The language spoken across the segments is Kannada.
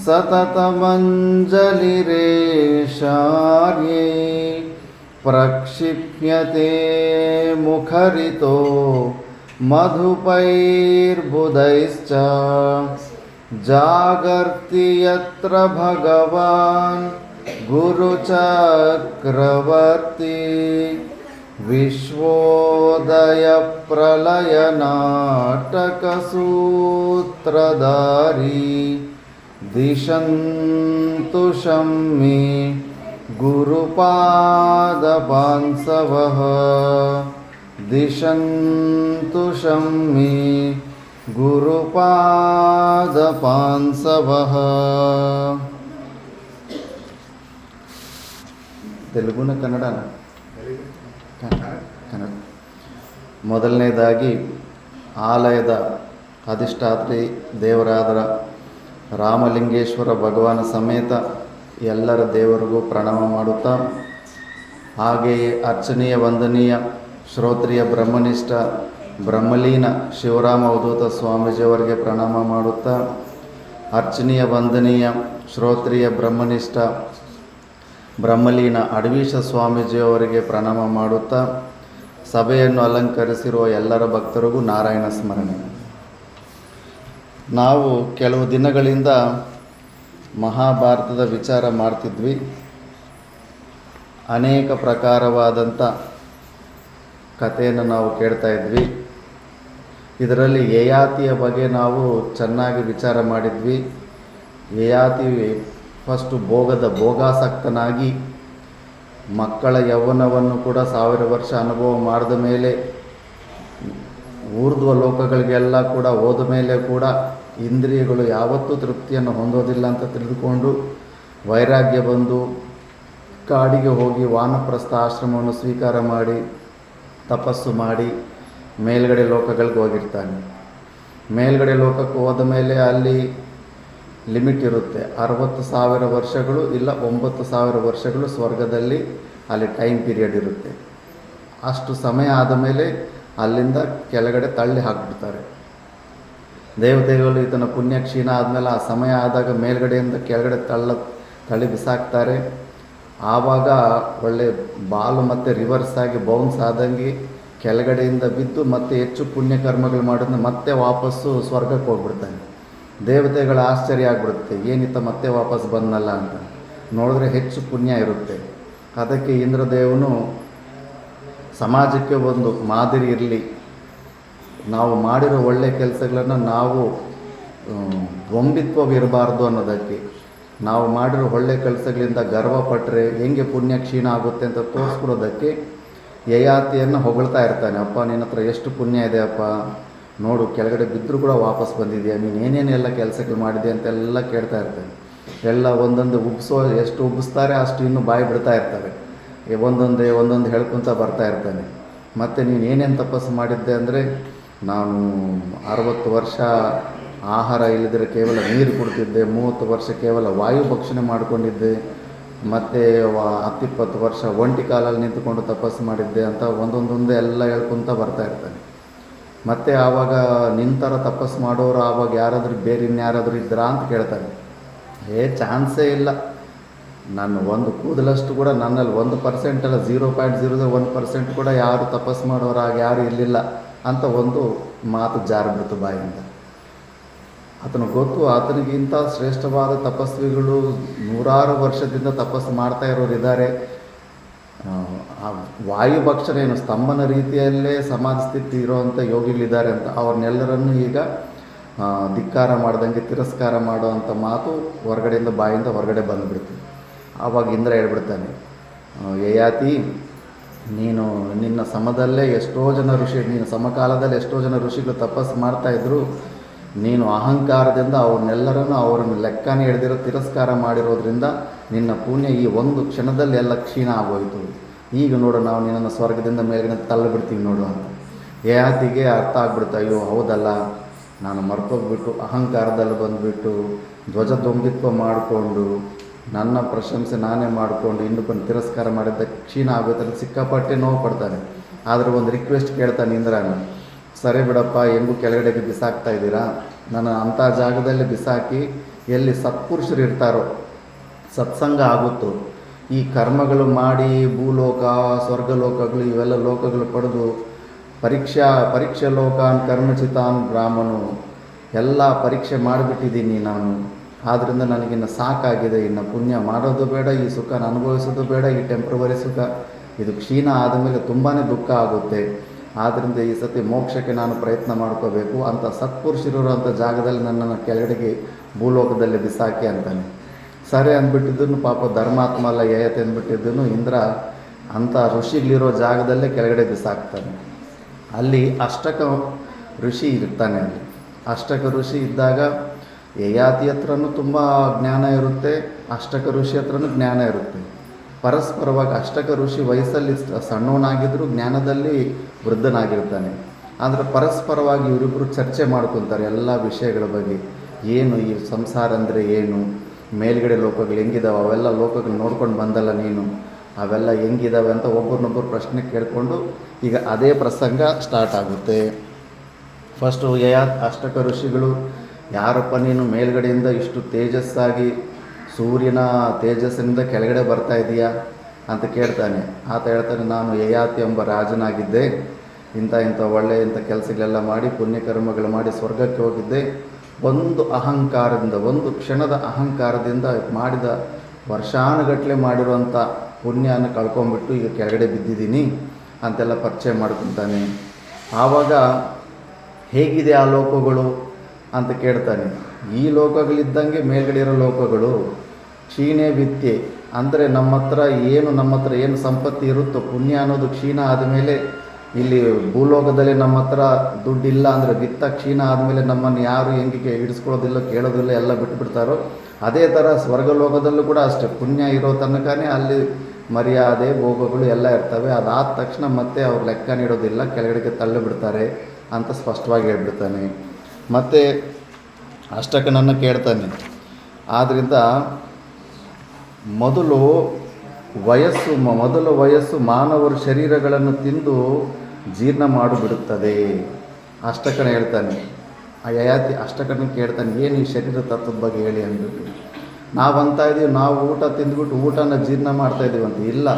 सततमञ्जलिरेशार्ये प्रक्षिप्यते मुखरितो मधुपैर्बुधैश्च जागर्ति यत्र भगवान् गुरुचक्रवर्ती विश्वोदयप्रलयनाटकसूत्रधारी दिशन्तु शम्मे गुरुपादपांसवः दिशन्तु शम्मे गुरुपादपांसवः. ತೆಲುಗುನ ಕನ್ನಡನ? ಕನ್ನಡ. ಮೊದಲನೇದಾಗಿ ಆಲಯದ ಅಧಿಷ್ಠಾತ್ರಿ ದೇವರಾದ ರಾಮಲಿಂಗೇಶ್ವರ ಭಗವಾನ ಸಮೇತ ಎಲ್ಲರ ದೇವರಿಗೂ ಪ್ರಣಾಮ ಮಾಡುತ್ತಾ, ಹಾಗೆಯೇ ಅರ್ಚನೀಯ ವಂದನೀಯ ಶ್ರೋತ್ರಿಯ ಬ್ರಹ್ಮನಿಷ್ಠ ಬ್ರಹ್ಮಲೀನ ಶಿವರಾಮ ಅವಧೂತ ಸ್ವಾಮೀಜಿಯವರಿಗೆ ಪ್ರಣಾಮ ಮಾಡುತ್ತಾ, ಅರ್ಚನೀಯ ವಂದನೀಯ ಶ್ರೋತ್ರಿಯ ಬ್ರಹ್ಮನಿಷ್ಠ ಬ್ರಹ್ಮಲೀನ ಅಡವೀಶ ಸ್ವಾಮೀಜಿಯವರಿಗೆ ಪ್ರಣಾಮ ಮಾಡುತ್ತಾ, ಸಭೆಯನ್ನು ಅಲಂಕರಿಸಿರುವ ಎಲ್ಲರ ಭಕ್ತರಿಗೂ ನಾರಾಯಣ ಸ್ಮರಣೆ. ನಾವು ಕೆಲವು ದಿನಗಳಿಂದ ಮಹಾಭಾರತದ ವಿಚಾರ ಮಾಡ್ತಿದ್ವಿ. ಅನೇಕ ಪ್ರಕಾರವಾದಂಥ ಕಥೆಯನ್ನು ನಾವು ಕೇಳ್ತಾ ಇದ್ವಿ. ಇದರಲ್ಲಿ ಯಯಾತಿಯ ಬಗ್ಗೆ ನಾವು ಚೆನ್ನಾಗಿ ವಿಚಾರ ಮಾಡಿದ್ವಿ. ಯಯಾತಿ ಫಸ್ಟು ಭೋಗಾಸಕ್ತನಾಗಿ ಮಕ್ಕಳ ಯೌವನವನ್ನು ಕೂಡ 1000 ವರ್ಷ ಅನುಭವ ಮಾಡಿದ ಮೇಲೆ ಊರ್ಧ್ವ ಲೋಕಗಳಿಗೆಲ್ಲ ಕೂಡ ಹೋದ ಮೇಲೆ ಕೂಡ ಇಂದ್ರಿಯಗಳು ಯಾವತ್ತೂ ತೃಪ್ತಿಯನ್ನು ಹೊಂದೋದಿಲ್ಲ ಅಂತ ತಿಳಿದುಕೊಂಡು ವೈರಾಗ್ಯ ಬಂದು ಕಾಡಿಗೆ ಹೋಗಿ ವಾನಪ್ರಸ್ಥ ಆಶ್ರಮವನ್ನು ಸ್ವೀಕಾರ ಮಾಡಿ ತಪಸ್ಸು ಮಾಡಿ ಮೇಲ್ಗಡೆ ಲೋಕಗಳಿಗೆ ಹೋಗಿರ್ತಾನೆ. ಮೇಲ್ಗಡೆ ಲೋಕಕ್ಕೆ ಹೋದ ಮೇಲೆ ಅಲ್ಲಿ ಲಿಮಿಟ್ ಇರುತ್ತೆ. 60,000 ವರ್ಷಗಳು ಇಲ್ಲ 9,000 ವರ್ಷಗಳು ಸ್ವರ್ಗದಲ್ಲಿ ಅಲ್ಲಿ ಟೈಮ್ ಪೀರಿಯಡ್ ಇರುತ್ತೆ. ಅಷ್ಟು ಸಮಯ ಆದ ಮೇಲೆ ಅಲ್ಲಿಂದ ಕೆಳಗಡೆ ತಳ್ಳಿ ಹಾಕ್ಬಿಡ್ತಾರೆ. ದೇವತೆಗಳು ಇದನ್ನ ಪುಣ್ಯ ಕ್ಷೀಣ ಆದಮೇಲೆ ಆ ಸಮಯ ಆದಾಗ ಮೇಲ್ಗಡೆಯಿಂದ ಕೆಳಗಡೆ ತಳ್ಳಿ ಬಿಸಾಕ್ತಾರೆ. ಆವಾಗ ಒಳ್ಳೆ ಬಾಲು ಮತ್ತು ರಿವರ್ಸ್ ಆಗಿ ಬೌನ್ಸ್ ಆದಂಗೆ ಕೆಳಗಡೆಯಿಂದ ಬಿದ್ದು ಮತ್ತೆ ಹೆಚ್ಚು ಪುಣ್ಯಕರ್ಮಗಳು ಮಾಡಿದ್ರೆ ಮತ್ತೆ ವಾಪಸ್ಸು ಸ್ವರ್ಗಕ್ಕೆ ಹೋಗ್ಬಿಡ್ತಾನೆ. ದೇವತೆಗಳ ಆಶ್ಚರ್ಯ ಆಗಿಬಿಡುತ್ತೆ, ಏನಿತ್ತ ಮತ್ತೆ ವಾಪಸ್ ಬಂದಲ್ಲ ಅಂತ. ನೋಡಿದ್ರೆ ಹೆಚ್ಚು ಪುಣ್ಯ ಇರುತ್ತೆ. ಅದಕ್ಕೆ ಇಂದ್ರದೇವನು ಸಮಾಜಕ್ಕೆ ಒಂದು ಮಾದರಿ ಇರಲಿ, ನಾವು ಮಾಡಿರೋ ಒಳ್ಳೆಯ ಕೆಲಸಗಳನ್ನು ನಾವು ಗೊಂಬಿತ್ವವಿರಬಾರ್ದು ಅನ್ನೋದಕ್ಕೆ, ನಾವು ಮಾಡಿರೋ ಒಳ್ಳೆಯ ಕೆಲಸಗಳಿಂದ ಗರ್ವಪಟ್ಟರೆ ಹೆಂಗೆ ಪುಣ್ಯ ಕ್ಷೀಣ ಆಗುತ್ತೆ ಅಂತ ತೋರಿಸ್ಕೊಡೋದಕ್ಕೆ ಯಯಾತಿಯನ್ನು ಹೊಗಳ್ತಾ ಇರ್ತಾನೆ. ಅಪ್ಪ ನಿನ್ನ ಹತ್ರ ಎಷ್ಟು ಪುಣ್ಯ ಇದೆ ಅಪ್ಪ, ನೋಡು ಕೆಳಗಡೆ ಬಿದ್ದರೂ ಕೂಡ ವಾಪಸ್ ಬಂದಿದೆಯಾ, ನೀನು ಏನೇನೆಲ್ಲ ಕೆಲಸಗಳು ಮಾಡಿದೆ ಅಂತೆಲ್ಲ ಕೇಳ್ತಾ ಇರ್ತಾನೆ. ಎಲ್ಲ ಒಂದೊಂದು ಎಷ್ಟು ಉಬ್ಬಿಸ್ತಾರೆ ಅಷ್ಟು ಇನ್ನೂ ಬಾಯಿ ಬಿಡ್ತಾ ಇರ್ತಾರೆ. ಒಂದೊಂದು ಹೇಳ್ಕೊತ ಬರ್ತಾ ಇರ್ತಾನೆ. ಮತ್ತು ನೀನು ಏನೇನು ತಪಸ್ಸು ಮಾಡಿದ್ದೆ ಅಂದರೆ, ನಾನು 60 ವರ್ಷ ಆಹಾರ ಇಲ್ಲದಿರೋ ಕೇವಲ ನೀರು ಕುಡ್ತಿದ್ದೆ, 30 ವರ್ಷ ಕೇವಲ ವಾಯು ಭಕ್ಷಣೆ ಮಾಡಿಕೊಂಡಿದ್ದೆ, ಮತ್ತು 10-20 ವರ್ಷ ಒಂಟಿ ಕಾಲಲ್ಲಿ ನಿಂತುಕೊಂಡು ತಪಸ್ಸು ಮಾಡಿದ್ದೆ ಅಂತ ಒಂದೊಂದೊಂದೇ ಎಲ್ಲ ಹೇಳ್ಕೊತ ಬರ್ತಾ ಇರ್ತಾನೆ. ಮತ್ತು ಆವಾಗ ನಿಂತರ ತಪಸ್ಸು ಮಾಡೋರು ಆವಾಗ ಯಾರಾದರೂ ಬೇರೆ ಇನ್ಯಾರಾದರೂ ಇದ್ರಾ ಅಂತ ಕೇಳ್ತಾನೆ. ಚಾನ್ಸೇ ಇಲ್ಲ, ನಾನು ಒಂದು ಕೂದಲಷ್ಟು ಕೂಡ ನನ್ನಲ್ಲಿ 1% ಅಲ್ಲ 0.01% ಕೂಡ ಯಾರು ತಪಸ್ಸು ಮಾಡೋರಾಗ ಯಾರು ಇರಲಿಲ್ಲ ಅಂತ ಒಂದು ಮಾತು ಜಾರಿಬಿಡ್ತು ಬಾಯಿಂದ. ಆತನಿಗೆ ಗೊತ್ತು, ಆತನಿಗಿಂತ ಶ್ರೇಷ್ಠವಾದ ತಪಸ್ವಿಗಳು ನೂರಾರು ವರ್ಷದಿಂದ ತಪಸ್ಸು ಮಾಡ್ತಾ ಇರೋರು ಇದ್ದಾರೆ. ವಾಯು ಭಕ್ಷಣೆ ಏನು ಸ್ತಂಭನ ರೀತಿಯಲ್ಲೇ ಸಮಾಧಿ ಸ್ಥಿತಿ ಇರೋವಂಥ ಯೋಗಿಗಳಿದ್ದಾರೆ ಅಂತ ಅವ್ರನ್ನೆಲ್ಲರನ್ನು ಈಗ ಧಿಕ್ಕಾರ ಮಾಡ್ದಂಗೆ ತಿರಸ್ಕಾರ ಮಾಡೋವಂಥ ಮಾತು ಬಾಯಿಂದ ಹೊರಗಡೆ ಬಂದುಬಿಡ್ತು. ಆವಾಗ ಇಂದ್ರ ಹೇಳ್ಬಿಡ್ತಾನೆ, ಯಯಾತಿ ನೀನು ನಿನ್ನ ಸಮದಲ್ಲೇ ಎಷ್ಟೋ ಜನ ನೀನು ಸಮಕಾಲದಲ್ಲಿ ಎಷ್ಟೋ ಜನ ಋಷಿಗಳು ತಪಸ್ಸು ಮಾಡ್ತಾಯಿದ್ರು. ನೀನು ಅಹಂಕಾರದಿಂದ ಅವ್ರನ್ನೆಲ್ಲರನ್ನು ಅವ್ರನ್ನ ಲೆಕ್ಕನೇ ಹಿಡ್ದಿರೋ ತಿರಸ್ಕಾರ ಮಾಡಿರೋದ್ರಿಂದ ನಿನ್ನ ಪುಣ್ಯ ಈ ಒಂದು ಕ್ಷಣದಲ್ಲಿ ಎಲ್ಲ ಕ್ಷೀಣ ಆಗೋಯಿತು. ಈಗ ನೋಡು ನಾವು ನಿನ್ನನ್ನು ಸ್ವರ್ಗದಿಂದ ಮೇಲ್ಗಡೆ ತಳ್ಳಿಬಿಡ್ತೀವಿ ನೋಡು ಅಂತ. ಯಯಾತಿಗೆ ಅರ್ಥ ಆಗ್ಬಿಡ್ತಾ, ಅಯ್ಯೋ ಹೌದಲ್ಲ, ನಾನು ಮರ್ತೋಗ್ಬಿಟ್ಟು ಅಹಂಕಾರದಲ್ಲಿ ಬಂದುಬಿಟ್ಟು ಧ್ವಜದೊಂಬಿತ್ವ ಮಾಡಿಕೊಂಡು ನನ್ನ ಪ್ರಶಂಸೆ ನಾನೇ ಮಾಡಿಕೊಂಡು ಇನ್ನೊಬ್ಬನ ತಿರಸ್ಕಾರ ಮಾಡಿದ್ದ ಕ್ಷೀಣ ಆಗೋಯ್ತಲ್ಲ, ಸಿಕ್ಕಾಪಟ್ಟೆ ನೋವು ಪಡ್ತಾನೆ. ಆದರೆ ಒಂದು ರಿಕ್ವೆಸ್ಟ್ ಕೇಳ್ತಾನೆ ಇಂದ್ರನ, ಸರಿ ಬಿಡಪ್ಪ, ಹೆಂಗೂ ಕೆಳಗಡೆ ಬಿಸಾಕ್ತಾ ಇದ್ದೀರಾ, ನನ್ನ ಅಂಥ ಜಾಗದಲ್ಲಿ ಬಿಸಾಕಿ ಎಲ್ಲಿ ಸತ್ಪುರುಷರು ಇರ್ತಾರೋ, ಸತ್ಸಂಗ ಆಗುತ್ತೋ, ಈ ಕರ್ಮಗಳು ಮಾಡಿ ಭೂಲೋಕ ಸ್ವರ್ಗಲೋಕಗಳು ಇವೆಲ್ಲ ಲೋಕಗಳು ಪಡೆದು ಪರೀಕ್ಷಾ ಲೋಕಾನ್ ಕರ್ಮಚಿತಾನ್ ಬ್ರಾಹ್ಮಣು ಎಲ್ಲ ಪರೀಕ್ಷೆ ಮಾಡಿಬಿಟ್ಟಿದ್ದೀನಿ ನಾನು. ಆದ್ದರಿಂದ ನನಗಿನ್ನು ಸಾಕಾಗಿದೆ, ಇನ್ನು ಪುಣ್ಯ ಮಾಡೋದು ಬೇಡ, ಈ ಸುಖನ ಅನುಭವಿಸೋದು ಬೇಡ, ಈ ಟೆಂಪ್ರವರಿ ಸುಖ ಇದು ಕ್ಷೀಣ ಆದಮೇಲೆ ತುಂಬಾ ದುಃಖ ಆಗುತ್ತೆ. ಆದ್ದರಿಂದ ಈ ಸತಿ ಮೋಕ್ಷಕ್ಕೆ ನಾನು ಪ್ರಯತ್ನ ಮಾಡ್ಕೋಬೇಕು ಅಂತ ಸತ್ಪುರುಷರಿರುವಂಥ ಜಾಗದಲ್ಲಿ ನನ್ನನ್ನು ಕೆಳಗಡೆಗೆ ಭೂಲೋಕದಲ್ಲಿ ಬಿಸಾಕಿ ಅಂತಾನೆ. ಸರಿ ಅಂದ್ಬಿಟ್ಟಿದ್ದನು ಪಾಪ ಧರ್ಮಾತ್ಮ ಅಲ್ಲ ಯಯತೆ ಅಂದ್ಬಿಟ್ಟಿದ್ದನು ಇಂದ್ರ ಅಂಥ ಋಷಿಗಳಿರೋ ಜಾಗದಲ್ಲೇ ಕೆಳಗಡೆ ಬಿಸಾಕ್ತಾನೆ. ಅಲ್ಲಿ ಅಷ್ಟಕ ಋಷಿ ಇರ್ತಾನೆ. ಅಲ್ಲಿ ಅಷ್ಟಕ ಋಷಿ ಇದ್ದಾಗ ಯಯಾತಿ ಹತ್ರನೂ ತುಂಬ ಜ್ಞಾನ ಇರುತ್ತೆ, ಅಷ್ಟಕ ಋಷಿ ಹತ್ರನೂ ಜ್ಞಾನ ಇರುತ್ತೆ. ಪರಸ್ಪರವಾಗಿ ಅಷ್ಟಕ ಋಷಿ ವಯಸ್ಸಲ್ಲಿ ಸಣ್ಣವನಾಗಿದ್ದರೂ ಜ್ಞಾನದಲ್ಲಿ ವೃದ್ಧನಾಗಿರ್ತಾನೆ. ಆದರೆ ಪರಸ್ಪರವಾಗಿ ಇವರಿಬ್ಬರು ಚರ್ಚೆ ಮಾಡ್ಕೊತಾರೆ ಎಲ್ಲ ವಿಷಯಗಳ ಬಗ್ಗೆ. ಏನು ಈ ಸಂಸಾರ ಅಂದರೆ ಏನು, ಮೇಲ್ಗಡೆ ಲೋಕಗಳು ಹೆಂಗಿದಾವೆ, ಅವೆಲ್ಲ ಲೋಕಗಳು ನೋಡ್ಕೊಂಡು ಬಂದಲ್ಲ ನೀನು, ಅವೆಲ್ಲ ಹೆಂಗಿದಾವೆ ಅಂತ ಒಬ್ಬರನ್ನೊಬ್ಬರು ಪ್ರಶ್ನೆ ಕೇಳಿಕೊಂಡು ಈಗ ಅದೇ ಪ್ರಸಂಗ ಸ್ಟಾರ್ಟ್ ಆಗುತ್ತೆ. ಫಸ್ಟು ಅಷ್ಟಕ ಋಷಿಗಳು, ಯಾರಪ್ಪ ನೀನು ಮೇಲ್ಗಡೆಯಿಂದ ಇಷ್ಟು ತೇಜಸ್ಸಾಗಿ ಸೂರ್ಯನ ತೇಜಸ್ಸಿನಿಂದ ಕೆಳಗಡೆ ಬರ್ತಾ ಇದೆಯಾ ಅಂತ ಕೇಳ್ತಾನೆ. ಆತ ಹೇಳ್ತಾನೆ, ನಾನು ಯಯಾತಿ ಎಂಬ ರಾಜನಾಗಿದ್ದೆ, ಇಂಥ ಒಳ್ಳೆಯ ಕೆಲಸಗಳೆಲ್ಲ ಮಾಡಿ ಪುಣ್ಯಕರ್ಮಗಳು ಮಾಡಿ ಸ್ವರ್ಗಕ್ಕೆ ಹೋಗಿದ್ದೆ. ಒಂದು ಅಹಂಕಾರದಿಂದ, ಒಂದು ಕ್ಷಣದ ಅಹಂಕಾರದಿಂದ ಮಾಡಿದ ವರ್ಷಾನುಗಟ್ಟಲೆ ಮಾಡಿರುವಂಥ ಪುಣ್ಯನ ಕಳ್ಕೊಂಬಿಟ್ಟು ಈಗ ಕೆಳಗಡೆ ಬಿದ್ದಿದ್ದೀನಿ ಅಂತೆಲ್ಲ ಪರಿಚಯ ಮಾಡ್ಕೊತಾನೆ. ಆವಾಗ ಹೇಗಿದೆ ಆ ಲೋಕಗಳು ಅಂತ ಕೇಳ್ತಾನೆ. ಈ ಲೋಕಗಳಿದ್ದಂಗೆ ಮೇಲ್ಗಡೆ ಇರೋ ಲೋಕಗಳು ಕ್ಷೀಣೆ ವಿದ್ಯೆ ಅಂದರೆ ನಮ್ಮ ಹತ್ರ ಏನು ಸಂಪತ್ತಿ ಇರುತ್ತೋ, ಪುಣ್ಯ ಅನ್ನೋದು ಕ್ಷೀಣ ಆದಮೇಲೆ ಇಲ್ಲಿ ಭೂಲೋಕದಲ್ಲಿ ನಮ್ಮ ಹತ್ರ ದುಡ್ಡಿಲ್ಲ ಅಂದರೆ ವಿತ್ತ ಕ್ಷೀಣ ಆದಮೇಲೆ ನಮ್ಮನ್ನು ಯಾರು ಹೆಂಗೆ ಹಿಡಿಸ್ಕೊಳ್ಳೋದಿಲ್ಲ, ಕೇಳೋದಿಲ್ಲ, ಎಲ್ಲ ಬಿಟ್ಟುಬಿಡ್ತಾರೋ, ಅದೇ ಥರ ಸ್ವರ್ಗಲೋಕದಲ್ಲೂ ಕೂಡ ಅಷ್ಟೇ. ಪುಣ್ಯ ಇರೋ ತನಕನೇ ಅಲ್ಲಿ ಮರ್ಯಾದೆ ಭೋಗಗಳು ಎಲ್ಲ ಇರ್ತವೆ. ಅದಾದ ತಕ್ಷಣ ಮತ್ತೆ ಅವ್ರು ಲೆಕ್ಕ ನೀಡೋದಿಲ್ಲ, ಕೆಳಗಡೆಗೆ ತಳ್ಳಿಬಿಡ್ತಾರೆ ಅಂತ ಸ್ಪಷ್ಟವಾಗಿ ಹೇಳ್ಬಿಡ್ತಾನೆ. ಮತ್ತು ಅಷ್ಟಕ್ಕನನ್ನು ಕೇಳ್ತಾನೆ. ಆದ್ದರಿಂದ ಮೊದಲ ವಯಸ್ಸು ಮಾನವರ ಶರೀರಗಳನ್ನು ತಿಂದು ಜೀರ್ಣ ಮಾಡಿಬಿಡುತ್ತದೆ. ಅಷ್ಟಕ್ಕನ ಹೇಳ್ತಾನೆ. ಆ ಯಯಾತಿ ಅಷ್ಟಕ್ಕನ ಕೇಳ್ತಾನೆ, ಏನು ಈ ಶರೀರ ತತ್ವದ ಬಗ್ಗೆ ಹೇಳಿ ಅಂದ್ಬಿಟ್ಟು. ನಾವಂತ ಇದ್ದೀವಿ, ನಾವು ಊಟ ತಿಂದ್ಬಿಟ್ಟು ಊಟನ ಜೀರ್ಣ ಮಾಡ್ತಾಯಿದ್ದೀವಿ ಅಂತ. ಇಲ್ಲ,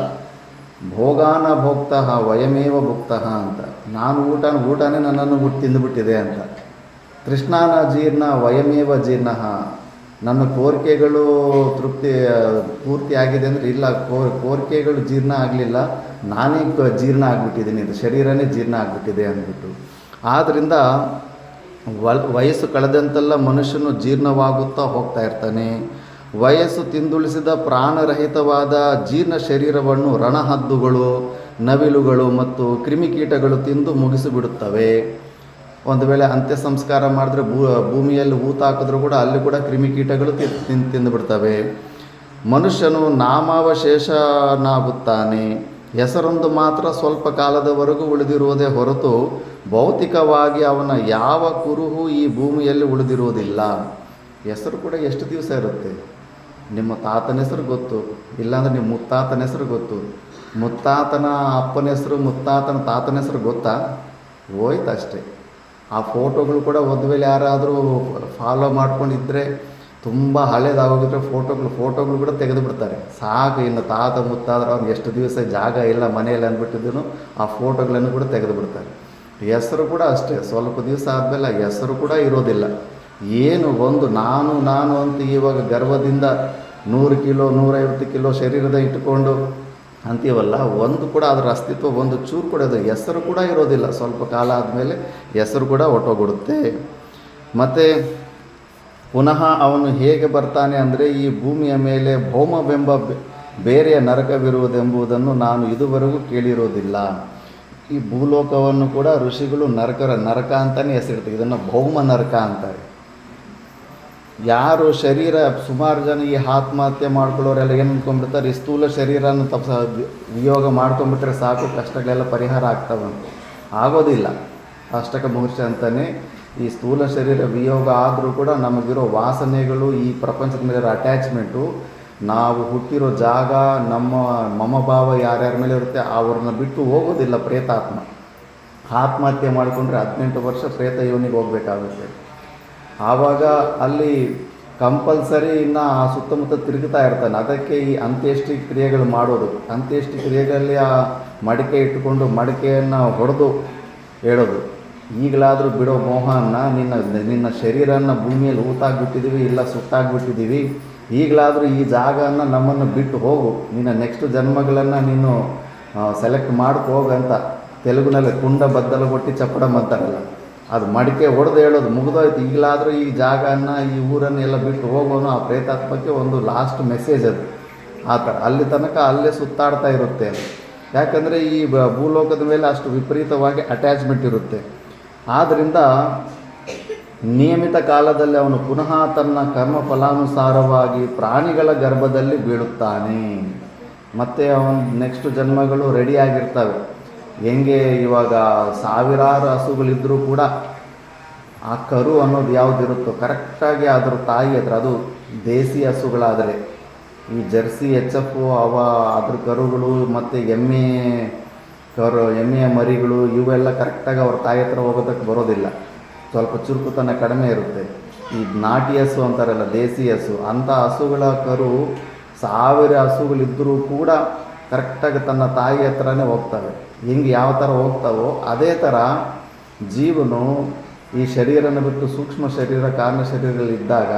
ಭೋಗಾನ ಭೋಕ್ತಃ ವಯಮೇವ ಭುಕ್ತಃ ಅಂತ. ನಾನು ಊಟನೇ ನನ್ನನ್ನು ತಿಂದುಬಿಟ್ಟಿದೆ ಅಂತ. ತೃಷ್ಣಾನ ಜೀರ್ಣ ವಯಮೇವ ಜೀರ್ಣ. ನನ್ನ ಕೋರಿಕೆಗಳು ಪೂರ್ತಿ ಆಗಿದೆ ಅಂದರೆ ಇಲ್ಲ, ಕೋರಿಕೆಗಳು ಜೀರ್ಣ ಆಗಲಿಲ್ಲ, ನಾನೇ ಜೀರ್ಣ ಆಗಿಬಿಟ್ಟಿದ್ದೀನಿ, ಇದು ಶರೀರನೇ ಜೀರ್ಣ ಆಗಿಬಿಟ್ಟಿದೆ ಅಂದ್ಬಿಟ್ಟು. ಆದ್ದರಿಂದ ವಯಸ್ಸು ಕಳೆದಂತೆಲ್ಲ ಮನುಷ್ಯನು ಜೀರ್ಣವಾಗುತ್ತಾ ಹೋಗ್ತಾ ಇರ್ತಾನೆ. ವಯಸ್ಸು ತಿಂದುಳಿಸಿದ ಪ್ರಾಣರಹಿತವಾದ ಜೀರ್ಣ ಶರೀರವನ್ನು ರಣಹದ್ದುಗಳು, ನವಿಲುಗಳು ಮತ್ತು ಕ್ರಿಮಿಕೀಟಗಳು ತಿಂದು ಮುಗಿಸಿಬಿಡುತ್ತವೆ. ಒಂದು ವೇಳೆ ಅಂತ್ಯ ಸಂಸ್ಕಾರ ಮಾಡಿದ್ರೆ ಭೂಮಿಯಲ್ಲಿ ಊತ ಹಾಕಿದ್ರೂ ಕೂಡ ಅಲ್ಲಿ ಕೂಡ ಕ್ರಿಮಿಕೀಟಗಳು ತಿಂದುಬಿಡ್ತವೆ. ಮನುಷ್ಯನು ನಾಮಾವಶೇಷನಾಗುತ್ತಾನೆ. ಹೆಸರೊಂದು ಮಾತ್ರ ಸ್ವಲ್ಪ ಕಾಲದವರೆಗೂ ಉಳಿದಿರುವುದೇ ಹೊರತು ಭೌತಿಕವಾಗಿ ಅವನ ಯಾವ ಕುರುಹು ಈ ಭೂಮಿಯಲ್ಲಿ ಉಳಿದಿರುವುದಿಲ್ಲ. ಹೆಸರು ಕೂಡ ಎಷ್ಟು ದಿವಸ ಇರುತ್ತೆ? ನಿಮ್ಮ ತಾತನ ಹೆಸರು ಗೊತ್ತು, ಇಲ್ಲಾಂದರೆ ನಿಮ್ಮ ಮುತ್ತಾತನ ಹೆಸರು ಗೊತ್ತು. ಮುತ್ತಾತನ ಅಪ್ಪನ ಹೆಸರು, ಮುತ್ತಾತನ ತಾತನ ಹೆಸರು ಗೊತ್ತಾ? ಹೋಯ್ತು ಅಷ್ಟೇ. ಆ ಫೋಟೋಗಳು ಕೂಡ ಒಂದು ವೇಳೆ ಯಾರಾದರೂ ಫಾಲೋ ಮಾಡ್ಕೊಂಡಿದ್ದರೆ, ತುಂಬ ಹಳೇದಾಗೋಗಿದ್ರೆ ಫೋಟೋಗಳು ಕೂಡ ತೆಗೆದು ಬಿಡ್ತಾರೆ. ಸಾಕು, ಇನ್ನು ತಾತ ಮುತ್ತಾದ್ರೆ ಅವ್ನು ಎಷ್ಟು ದಿವಸ ಜಾಗ ಇಲ್ಲ ಮನೆಯಲ್ಲಿ ಅಂದ್ಬಿಟ್ಟಿದ್ದನು ಆ ಫೋಟೋಗಳನ್ನು ಕೂಡ ತೆಗೆದು ಬಿಡ್ತಾರೆ. ಹೆಸರು ಕೂಡ ಅಷ್ಟೇ, ಸ್ವಲ್ಪ ದಿವಸ ಆದಮೇಲೆ ಹೆಸರು ಕೂಡ ಇರೋದಿಲ್ಲ. ಏನು ಒಂದು ನಾನು ಅಂತ ಇವಾಗ ಗರ್ವದಿಂದ 100 ಕಿಲೋ 150 ಕಿಲೋ ಶರೀರದ ಇಟ್ಟುಕೊಂಡು ಅಂತೀವಲ್ಲ, ಒಂದು ಕೂಡ ಅದರ ಅಸ್ತಿತ್ವ ಒಂದು ಚೂರು ಕೂಡ ಅದು ಹೆಸರು ಕೂಡ ಇರೋದಿಲ್ಲ. ಸ್ವಲ್ಪ ಕಾಲ ಆದಮೇಲೆ ಹೆಸರು ಕೂಡ ಹೊರಟೋಗ್ಬಿಡುತ್ತೆ. ಮತ್ತು ಪುನಃ ಅವನು ಹೇಗೆ ಬರ್ತಾನೆ ಅಂದರೆ, ಈ ಭೂಮಿಯ ಮೇಲೆ ಭೌಮವೆಂಬ ಬೇರೆಯ ನರಕವಿರುವುದೆಂಬುದನ್ನು ನಾನು ಇದುವರೆಗೂ ಕೇಳಿರೋದಿಲ್ಲ. ಈ ಭೂಲೋಕವನ್ನು ಕೂಡ ಋಷಿಗಳು ನರಕ ಅಂತಲೇ ಹೆಸರಿಡ್ತಾರೆ. ಇದನ್ನು ಭೌಮ ನರಕ ಅಂತಾರೆ. ಯಾರು ಶರೀರ, ಸುಮಾರು ಜನ ಈ ಆತ್ಮಹತ್ಯೆ ಮಾಡ್ಕೊಳ್ಳೋರೆಲ್ಲ ಏನು ಅಂದ್ಕೊಂಡ್ಬಿಡ್ತಾರೆ, ಈ ಸ್ಥೂಲ ಶರೀರನ ವಿಯೋಗ ಮಾಡ್ಕೊಂಡ್ಬಿಟ್ರೆ ಸಾಕು, ಕಷ್ಟಗಳೆಲ್ಲ ಪರಿಹಾರ ಆಗ್ತವಂತ. ಆಗೋದಿಲ್ಲ. ಅಷ್ಟಕ ಮಹರ್ಷಿ ಅಂತಲೇ ಈ ಸ್ಥೂಲ ಶರೀರ ವಿಯೋಗ ಆದರೂ ಕೂಡ ನಮಗಿರೋ ವಾಸನೆಗಳು, ಈ ಪ್ರಪಂಚದ ಮೇಲಿರೋ ಅಟ್ಯಾಚ್ಮೆಂಟು, ನಾವು ಹುಟ್ಟಿರೋ ಜಾಗ, ನಮ್ಮ ಮಮಭಾವ ಯಾರ್ಯಾರ ಮೇಲೆ ಇರುತ್ತೆ ಅವ್ರನ್ನ ಬಿಟ್ಟು ಹೋಗೋದಿಲ್ಲ ಪ್ರೇತಾತ್ಮ. ಆತ್ಮಹತ್ಯೆ ಮಾಡಿಕೊಂಡ್ರೆ 18 ವರ್ಷ ಪ್ರೇತ ಯೋನಿಗೆ ಹೋಗಬೇಕಾಗುತ್ತೆ. ಆವಾಗ ಅಲ್ಲಿ ಕಂಪಲ್ಸರಿ ಇನ್ನು ಆ ಸುತ್ತಮುತ್ತ ತಿರುಗುತ್ತಾ ಇರ್ತಾನೆ. ಅದಕ್ಕೆ ಈ ಅಂತ್ಯೇಷ್ಟಿ ಕ್ರಿಯೆಗಳು ಮಾಡೋದು. ಅಂತ್ಯೇಷ್ಟಿ ಕ್ರಿಯೆಗಳಲ್ಲಿ ಆ ಮಡಿಕೆ ಇಟ್ಟುಕೊಂಡು ಮಡಿಕೆಯನ್ನು ಹೊಡೆದು ಹೇಳೋದು, ಈಗಲಾದರೂ ಬಿಡೋ ಮೋಹನ, ನಿನ್ನ ಶರೀರನ ಭೂಮಿಯಲ್ಲಿ ಊತಾಗ್ಬಿಟ್ಟಿದ್ದೀವಿ, ಇಲ್ಲ ಸುಟ್ಟಾಗ್ಬಿಟ್ಟಿದ್ದೀವಿ, ಈಗಲಾದರೂ ಈ ಜಾಗನ ನಮ್ಮನ್ನು ಬಿಟ್ಟು ಹೋಗು, ನಿನ್ನ ನೆಕ್ಸ್ಟ್ ಜನ್ಮಗಳನ್ನು ನೀನು ಸೆಲೆಕ್ಟ್ ಹೋಗಂತ ತೆಲುಗಿನಲ್ಲಿ ಕುಂಡ ಬದ್ದಲು ಕೊಟ್ಟು ಚಪ್ಪಡಮ್ ಅಂತಾರಲ್ಲ, ಅದು ಮಡಿಕೆ ಹೊಡೆದು ಹೇಳೋದು, ಮುಗಿದೋಯ್ತು, ಈಗಲಾದರೂ ಈ ಜಾಗನ ಈ ಊರನ್ನು ಎಲ್ಲ ಬಿಟ್ಟು ಹೋಗೋನು. ಆ ಪ್ರೇತಾತ್ಮಕ್ಕೆ ಒಂದು ಲಾಸ್ಟ್ ಮೆಸೇಜ್ ಅದು. ಆ ಥರ ಅಲ್ಲಿ ತನಕ ಅಲ್ಲೇ ಸುತ್ತಾಡ್ತಾ ಇರುತ್ತೆ. ಯಾಕಂದರೆ ಈ ಭೂಲೋಕದ ಮೇಲೆ ಅಷ್ಟು ವಿಪರೀತವಾಗಿ ಅಟ್ಯಾಚ್ಮೆಂಟ್ ಇರುತ್ತೆ. ಆದ್ದರಿಂದ ನಿಯಮಿತ ಕಾಲದಲ್ಲಿ ಅವನು ಪುನಃ ತನ್ನ ಕರ್ಮ ಫಲಾನುಸಾರವಾಗಿ ಪ್ರಾಣಿಗಳ ಗರ್ಭದಲ್ಲಿ ಬೀಳುತ್ತಾನೆ. ಮತ್ತು ಅವನು ನೆಕ್ಸ್ಟ್ ಜನ್ಮಗಳು ರೆಡಿಯಾಗಿರ್ತವೆ. ಹೆಂಗೆ ಇವಾಗ ಸಾವಿರಾರು ಹಸುಗಳಿದ್ದರೂ ಕೂಡ ಆ ಕರು ಅನ್ನೋದು ಯಾವುದಿರುತ್ತೋ ಕರೆಕ್ಟಾಗಿ ಅದರ ತಾಯಿ ಹತ್ರ, ಅದು ದೇಸಿ ಹಸುಗಳಾದರೆ, ಈ ಜರ್ಸಿ HF ಅದ್ರ ಕರುಗಳು ಮತ್ತು ಎಮ್ಮೆಯ ಮರಿಗಳು ಇವೆಲ್ಲ ಕರೆಕ್ಟಾಗಿ ಅವ್ರ ತಾಯಿ ಹತ್ರ ಹೋಗೋದಕ್ಕೆ ಬರೋದಿಲ್ಲ, ಸ್ವಲ್ಪ ಚುರುಕುತನ ಕಡಿಮೆ ಇರುತ್ತೆ. ಈ ನಾಟಿ ಹಸು ಅಂತಾರಲ್ಲ, ದೇಸಿ ಹಸು, ಅಂಥ ಹಸುಗಳ ಕರು 1000 ಹಸುಗಳಿದ್ದರೂ ಕೂಡ ಕರೆಕ್ಟಾಗಿ ತನ್ನ ತಾಯಿ ಹತ್ರನೇ ಹೋಗ್ತವೆ. ಹಿಂಗೆ ಯಾವ ಥರ ಹೋಗ್ತಾವೋ ಅದೇ ಥರ ಜೀವನು ಈ ಶರೀರನ ಬಿಟ್ಟು ಸೂಕ್ಷ್ಮ ಶರೀರ, ಕಾರಣ ಶರೀರಗಳಿದ್ದಾಗ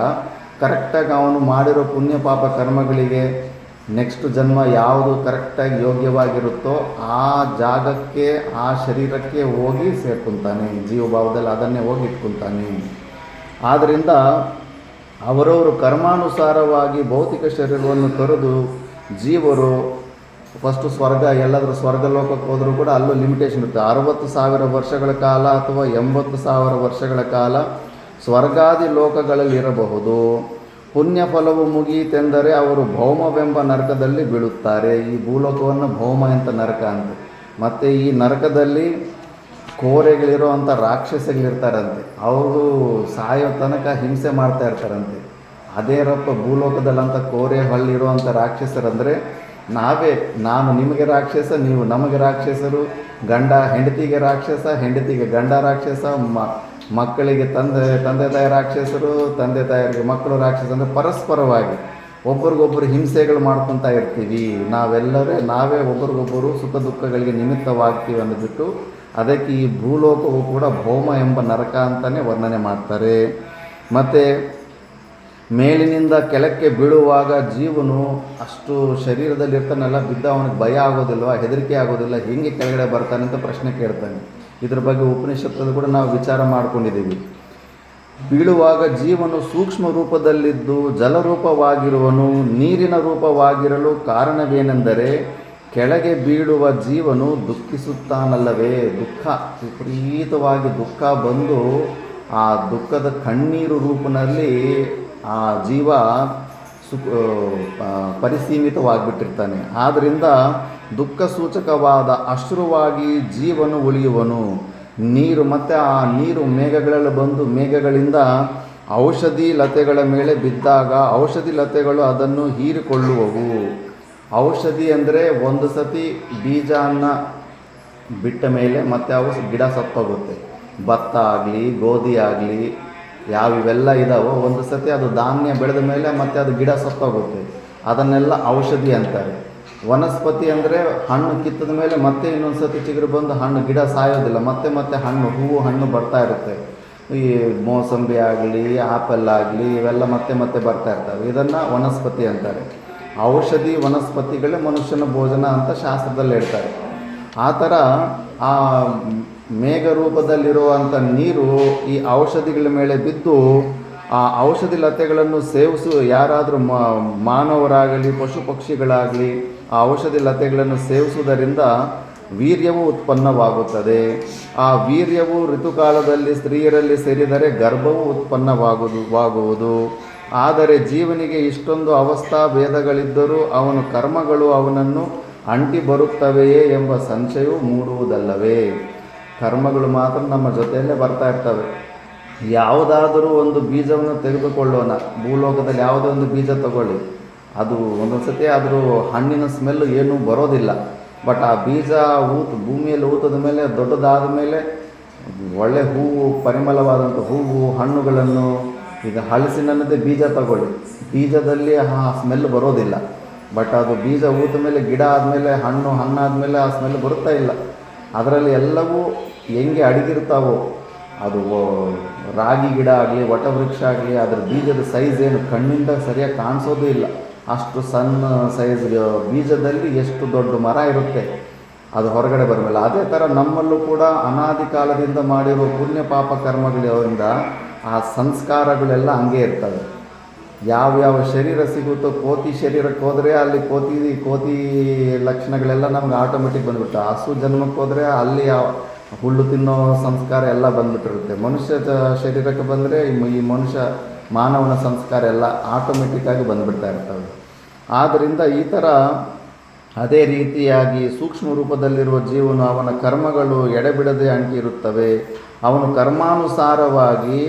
ಕರೆಕ್ಟಾಗಿ ಅವನು ಮಾಡಿರೋ ಪುಣ್ಯ ಪಾಪ ಕರ್ಮಗಳಿಗೆ ನೆಕ್ಸ್ಟ್ ಜನ್ಮ ಯಾವುದು ಕರೆಕ್ಟಾಗಿ ಯೋಗ್ಯವಾಗಿರುತ್ತೋ ಆ ಜಾಗಕ್ಕೆ, ಆ ಶರೀರಕ್ಕೆ ಹೋಗಿ ಸೇರ್ಕೊತಾನೆ. ಜೀವಭಾವದಲ್ಲಿ ಅದನ್ನೇ ಹೋಗಿ ಇಟ್ಕೊತಾನೆ. ಆದ್ದರಿಂದ ಅವರವರು ಕರ್ಮಾನುಸಾರವಾಗಿ ಭೌತಿಕ ಶರೀರವನ್ನು ತೊರೆದು ಜೀವರು ಫಸ್ಟು ಸ್ವರ್ಗ, ಎಲ್ಲಾದರೂ ಸ್ವರ್ಗಲೋಕಕ್ಕೆ ಹೋದರೂ ಕೂಡ ಅಲ್ಲೂ ಲಿಮಿಟೇಷನ್ ಇರುತ್ತೆ. 60,000 ವರ್ಷಗಳ ಕಾಲ ಅಥವಾ 80,000 ವರ್ಷಗಳ ಕಾಲ ಸ್ವರ್ಗಾದಿ ಲೋಕಗಳಲ್ಲಿ ಇರಬಹುದು. ಪುಣ್ಯ ಫಲವು ಮುಗಿಯಿತೆಂದರೆ ಅವರು ಭೌಮವೆಂಬ ನರಕದಲ್ಲಿ ಬೀಳುತ್ತಾರೆ. ಈ ಭೂಲೋಕವನ್ನು ಭೌಮ ಅಂತ ನರಕ ಅಂತ. ಮತ್ತು ಈ ನರಕದಲ್ಲಿ ಕೋರೆಗಳಿರೋ ಅಂಥ ರಾಕ್ಷಸಗಳಿರ್ತಾರಂತೆ, ಅವರು ಸಾಯೋ ತನಕ ಹಿಂಸೆ ಮಾಡ್ತಾ ಇರ್ತಾರಂತೆ. ಅದೇ ಭೂಲೋಕದಲ್ಲಂಥ ಕೋರೆ ಹಳ್ಳಿರೋ ಅಂಥ ರಾಕ್ಷಸರಂದರೆ ನಾನು ನಿಮಗೆ ರಾಕ್ಷಸ, ನೀವು ನಮಗೆ ರಾಕ್ಷಸರು, ಗಂಡ ಹೆಂಡತಿಗೆ ರಾಕ್ಷಸ, ಹೆಂಡತಿಗೆ ಗಂಡ ರಾಕ್ಷಸ, ಮಕ್ಕಳಿಗೆ ತಂದೆ ತಾಯಿ ರಾಕ್ಷಸರು, ತಂದೆ ತಾಯಿಗೆ ಮಕ್ಕಳು ರಾಕ್ಷಸ. ಅಂದರೆ ಪರಸ್ಪರವಾಗಿ ಒಬ್ರಿಗೊಬ್ಬರು ಹಿಂಸೆಗಳು ಮಾಡ್ಕೊತಾ ಇರ್ತೀವಿ. ನಾವೇ ಒಬ್ರಿಗೊಬ್ಬರು ಸುಖ ದುಃಖಗಳಿಗೆ ನಿಮಿತ್ತವಾಗ್ತೀವಿ ಅಂದ್ಬಿಟ್ಟು ಅದಕ್ಕೆ ಈ ಭೂಲೋಕವು ಕೂಡ ಭೌಮ ಎಂಬ ನರಕ ಅಂತಲೇ ವರ್ಣನೆ ಮಾಡ್ತಾರೆ. ಮತ್ತು ಮೇಲಿನಿಂದ ಕೆಳಕ್ಕೆ ಬೀಳುವಾಗ ಜೀವನು ಅಷ್ಟು ಶರೀರದಲ್ಲಿರ್ತಾನಲ್ಲ, ಬಿದ್ದ ಅವನಿಗೆ ಭಯ ಆಗೋದಿಲ್ವ, ಹೆದರಿಕೆ ಆಗೋದಿಲ್ಲ, ಹೇಗೆ ಕೆಳಗಡೆ ಬರ್ತಾನೆ ಅಂತ ಪ್ರಶ್ನೆ ಕೇಳ್ತಾನೆ. ಇದ್ರ ಬಗ್ಗೆ ಉಪನಿಷತ್ತಲ್ಲಿ ಕೂಡ ನಾವು ವಿಚಾರ ಮಾಡ್ಕೊಂಡಿದ್ದೀವಿ. ಬೀಳುವಾಗ ಜೀವನು ಸೂಕ್ಷ್ಮ ರೂಪದಲ್ಲಿದ್ದು ಜಲರೂಪವಾಗಿರುವನು. ನೀರಿನ ರೂಪವಾಗಿರಲು ಕಾರಣವೇನೆಂದರೆ ಕೆಳಗೆ ಬೀಳುವ ಜೀವನು ದುಃಖಿಸುತ್ತಾನಲ್ಲವೇ. ವಿಪರೀತವಾಗಿ ದುಃಖ ಬಂದು ಆ ದುಃಖದ ಕಣ್ಣೀರು ರೂಪದಲ್ಲಿ ಆ ಜೀವ ಪರಿಸೀಮಿತವಾಗಿಬಿಟ್ಟಿರ್ತಾನೆ. ಆದ್ದರಿಂದ ದುಃಖ ಸೂಚಕವಾದ ಅಶ್ರುವಾಗಿ ಜೀವನು ಉಳಿಯುವನು. ನೀರು ಮತ್ತು ಆ ನೀರು ಮೇಘಗಳಲ್ಲಿ ಬಂದು ಮೇಘಗಳಿಂದ ಔಷಧಿ ಲತೆಗಳ ಮೇಲೆ ಬಿದ್ದಾಗ ಔಷಧಿ ಲತೆಗಳು ಅದನ್ನು ಹೀರಿಕೊಳ್ಳುವವು. ಔಷಧಿ ಅಂದರೆ ಒಂದು ಸತಿ ಬೀಜನ ಬಿಟ್ಟ ಮೇಲೆ ಮತ್ತೆ ಅವು ಗಿಡ ಸತ್ತೋಗುತ್ತೆ. ಭತ್ತ ಆಗಲಿ ಗೋಧಿ ಆಗಲಿ ಯಾವಿವೆಲ್ಲ ಇದಾವೋ ಒಂದು ಸತಿ ಅದು ಧಾನ್ಯ ಬೆಳೆದ ಮೇಲೆ ಮತ್ತೆ ಅದು ಗಿಡ ಸತ್ತೋಗುತ್ತೆ. ಅದನ್ನೆಲ್ಲ ಔಷಧಿ ಅಂತಾರೆ. ವನಸ್ಪತಿ ಅಂದರೆ ಹಣ್ಣು ಕಿತ್ತದ ಮೇಲೆ ಮತ್ತೆ ಇನ್ನೊಂದು ಸತಿ ಚಿಗುರು ಬಂದು ಹಣ್ಣು, ಗಿಡ ಸಾಯೋದಿಲ್ಲ, ಮತ್ತೆ ಹೂವು ಹಣ್ಣು ಬರ್ತಾ ಇರುತ್ತೆ. ಈ ಮೋಸಂಬಿ ಆಗಲಿ ಆಪಲ್ ಆಗಲಿ ಇವೆಲ್ಲ ಮತ್ತೆ ಬರ್ತಾ ಇರ್ತವೆ. ಇದನ್ನು ವನಸ್ಪತಿ ಅಂತಾರೆ. ಔಷಧಿ ವನಸ್ಪತಿಗಳೇ ಮನುಷ್ಯನ ಭೋಜನ ಅಂತ ಶಾಸ್ತ್ರದಲ್ಲಿ ಹೇಳ್ತಾರೆ. ಆ ಥರ ಆ ಮೇಘ ರೂಪದಲ್ಲಿರುವಂಥ ನೀರು ಈ ಔಷಧಿಗಳ ಮೇಲೆ ಬಿದ್ದು ಆ ಔಷಧಿ ಲತೆಗಳನ್ನು ಯಾರಾದರೂ ಮಾನವರಾಗಲಿ ಪಶು ಪಕ್ಷಿಗಳಾಗಲಿ ಆ ಔಷಧಿ ಲತೆಗಳನ್ನು ಸೇವಿಸುವುದರಿಂದ ವೀರ್ಯವು ಉತ್ಪನ್ನವಾಗುತ್ತದೆ. ಆ ವೀರ್ಯವು ಋತುಕಾಲದಲ್ಲಿ ಸ್ತ್ರೀಯರಲ್ಲಿ ಸೇರಿದರೆ ಗರ್ಭವು ಉತ್ಪನ್ನವಾಗುವುದು. ಆದರೆ ಜೀವನಿಗೆ ಇಷ್ಟೊಂದು ಅವಸ್ಥಾ ಭೇದಗಳಿದ್ದರೂ ಅವನ ಕರ್ಮಗಳು ಅವನನ್ನು ಅಂಟಿ ಬರುತ್ತವೆಯೇ ಎಂಬ ಸಂಶಯವು ಮೂಡುವುದಲ್ಲವೇ. ಕರ್ಮಗಳು ಮಾತ್ರ ನಮ್ಮ ಜೊತೆಯಲ್ಲೇ ಬರ್ತಾ ಇರ್ತವೆ. ಯಾವುದಾದರೂ ಒಂದು ಬೀಜವನ್ನು ತೆಗೆದುಕೊಳ್ಳೋಣ, ಭೂಲೋಕದಲ್ಲಿ ಯಾವುದೇ ಒಂದು ಬೀಜ ತಗೊಳ್ಳಿ, ಅದು ಒಂದೊಂದು ಸತಿ ಆದರೂ ಹಣ್ಣಿನ ಸ್ಮೆಲ್ಲು ಏನೂ ಬರೋದಿಲ್ಲ. ಬಟ್ ಆ ಬೀಜ ಭೂಮಿಯಲ್ಲಿ ಊತದ ಮೇಲೆ ದೊಡ್ಡದಾದ ಮೇಲೆ ಒಳ್ಳೆ ಹೂವು, ಪರಿಮಳವಾದಂಥ ಹೂವು, ಹಣ್ಣುಗಳನ್ನು ಈಗ ಹಲಸಿನನ್ನದೇ ಬೀಜ ತಗೊಳ್ಳಿ, ಬೀಜದಲ್ಲಿ ಆ ಸ್ಮೆಲ್ ಬರೋದಿಲ್ಲ. ಬಟ್ ಅದು ಬೀಜ ಊತ ಮೇಲೆ ಗಿಡ ಆದಮೇಲೆ ಹಣ್ಣಾದಮೇಲೆ ಆ ಸ್ಮೆಲ್ ಬರುತ್ತಾ ಇಲ್ಲ. ಅದರಲ್ಲಿ ಎಲ್ಲವೂ ಹೆಂಗೆ ಅಡಗಿರ್ತಾವೋ, ಅದು ರಾಗಿ ಗಿಡ ಆಗಲಿ ವಟವೃಕ್ಷ ಆಗಲಿ, ಅದರ ಬೀಜದ ಸೈಜ್ ಏನು ಕಣ್ಣಿಂದ ಸರಿಯಾಗಿ ಕಾಣಿಸೋದು ಇಲ್ಲ. ಅಷ್ಟು ಸಣ್ಣ ಸೈಜ್ ಬೀಜದಲ್ಲಿ ಎಷ್ಟು ದೊಡ್ಡ ಮರ ಇರುತ್ತೆ ಅದು ಹೊರಗಡೆ ಬರಲ್ಲ. ಅದೇ ಥರ ನಮ್ಮಲ್ಲೂ ಕೂಡ ಅನಾದಿ ಕಾಲದಿಂದ ಮಾಡಿರೋ ಪುಣ್ಯ ಪಾಪ ಕರ್ಮಗಳಿಂದ ಆ ಸಂಸ್ಕಾರಗಳೆಲ್ಲ ಹಂಗೆ ಇರ್ತವೆ. ಯಾವ್ಯಾವ ಶರೀರ ಸಿಗುತ್ತೋ, ಕೋತಿ ಶರೀರಕ್ಕೆ ಹೋದರೆ ಅಲ್ಲಿ ಕೋತಿ ಲಕ್ಷಣಗಳೆಲ್ಲ ನಮ್ಗೆ ಆಟೋಮೆಟಿಕ್ ಬಂದುಬಿಡುತ್ತೆ. ಹಸು ಜನ್ಮಕ್ಕೆ ಹೋದರೆ ಅಲ್ಲಿ ಹುಲ್ಲು ತಿನ್ನೋ ಸಂಸ್ಕಾರ ಎಲ್ಲ ಬಂದುಬಿಟ್ಟಿರುತ್ತೆ. ಮನುಷ್ಯ ಶರೀರಕ್ಕೆ ಬಂದರೆ ಈ ಮನುಷ್ಯ ಮಾನವನ ಸಂಸ್ಕಾರ ಎಲ್ಲ ಆಟೋಮೆಟಿಕ್ಕಾಗಿ ಬಂದುಬಿಡ್ತಾ ಇರ್ತವೆ. ಆದ್ದರಿಂದ ಈ ಥರ ಅದೇ ರೀತಿಯಾಗಿ ಸೂಕ್ಷ್ಮ ರೂಪದಲ್ಲಿರುವ ಜೀವನು ಅವನ ಕರ್ಮಗಳು ಎಡೆಬಿಡದೆ ಅಂಟಿರುತ್ತವೆ. ಅವನು ಕರ್ಮಾನುಸಾರವಾಗಿ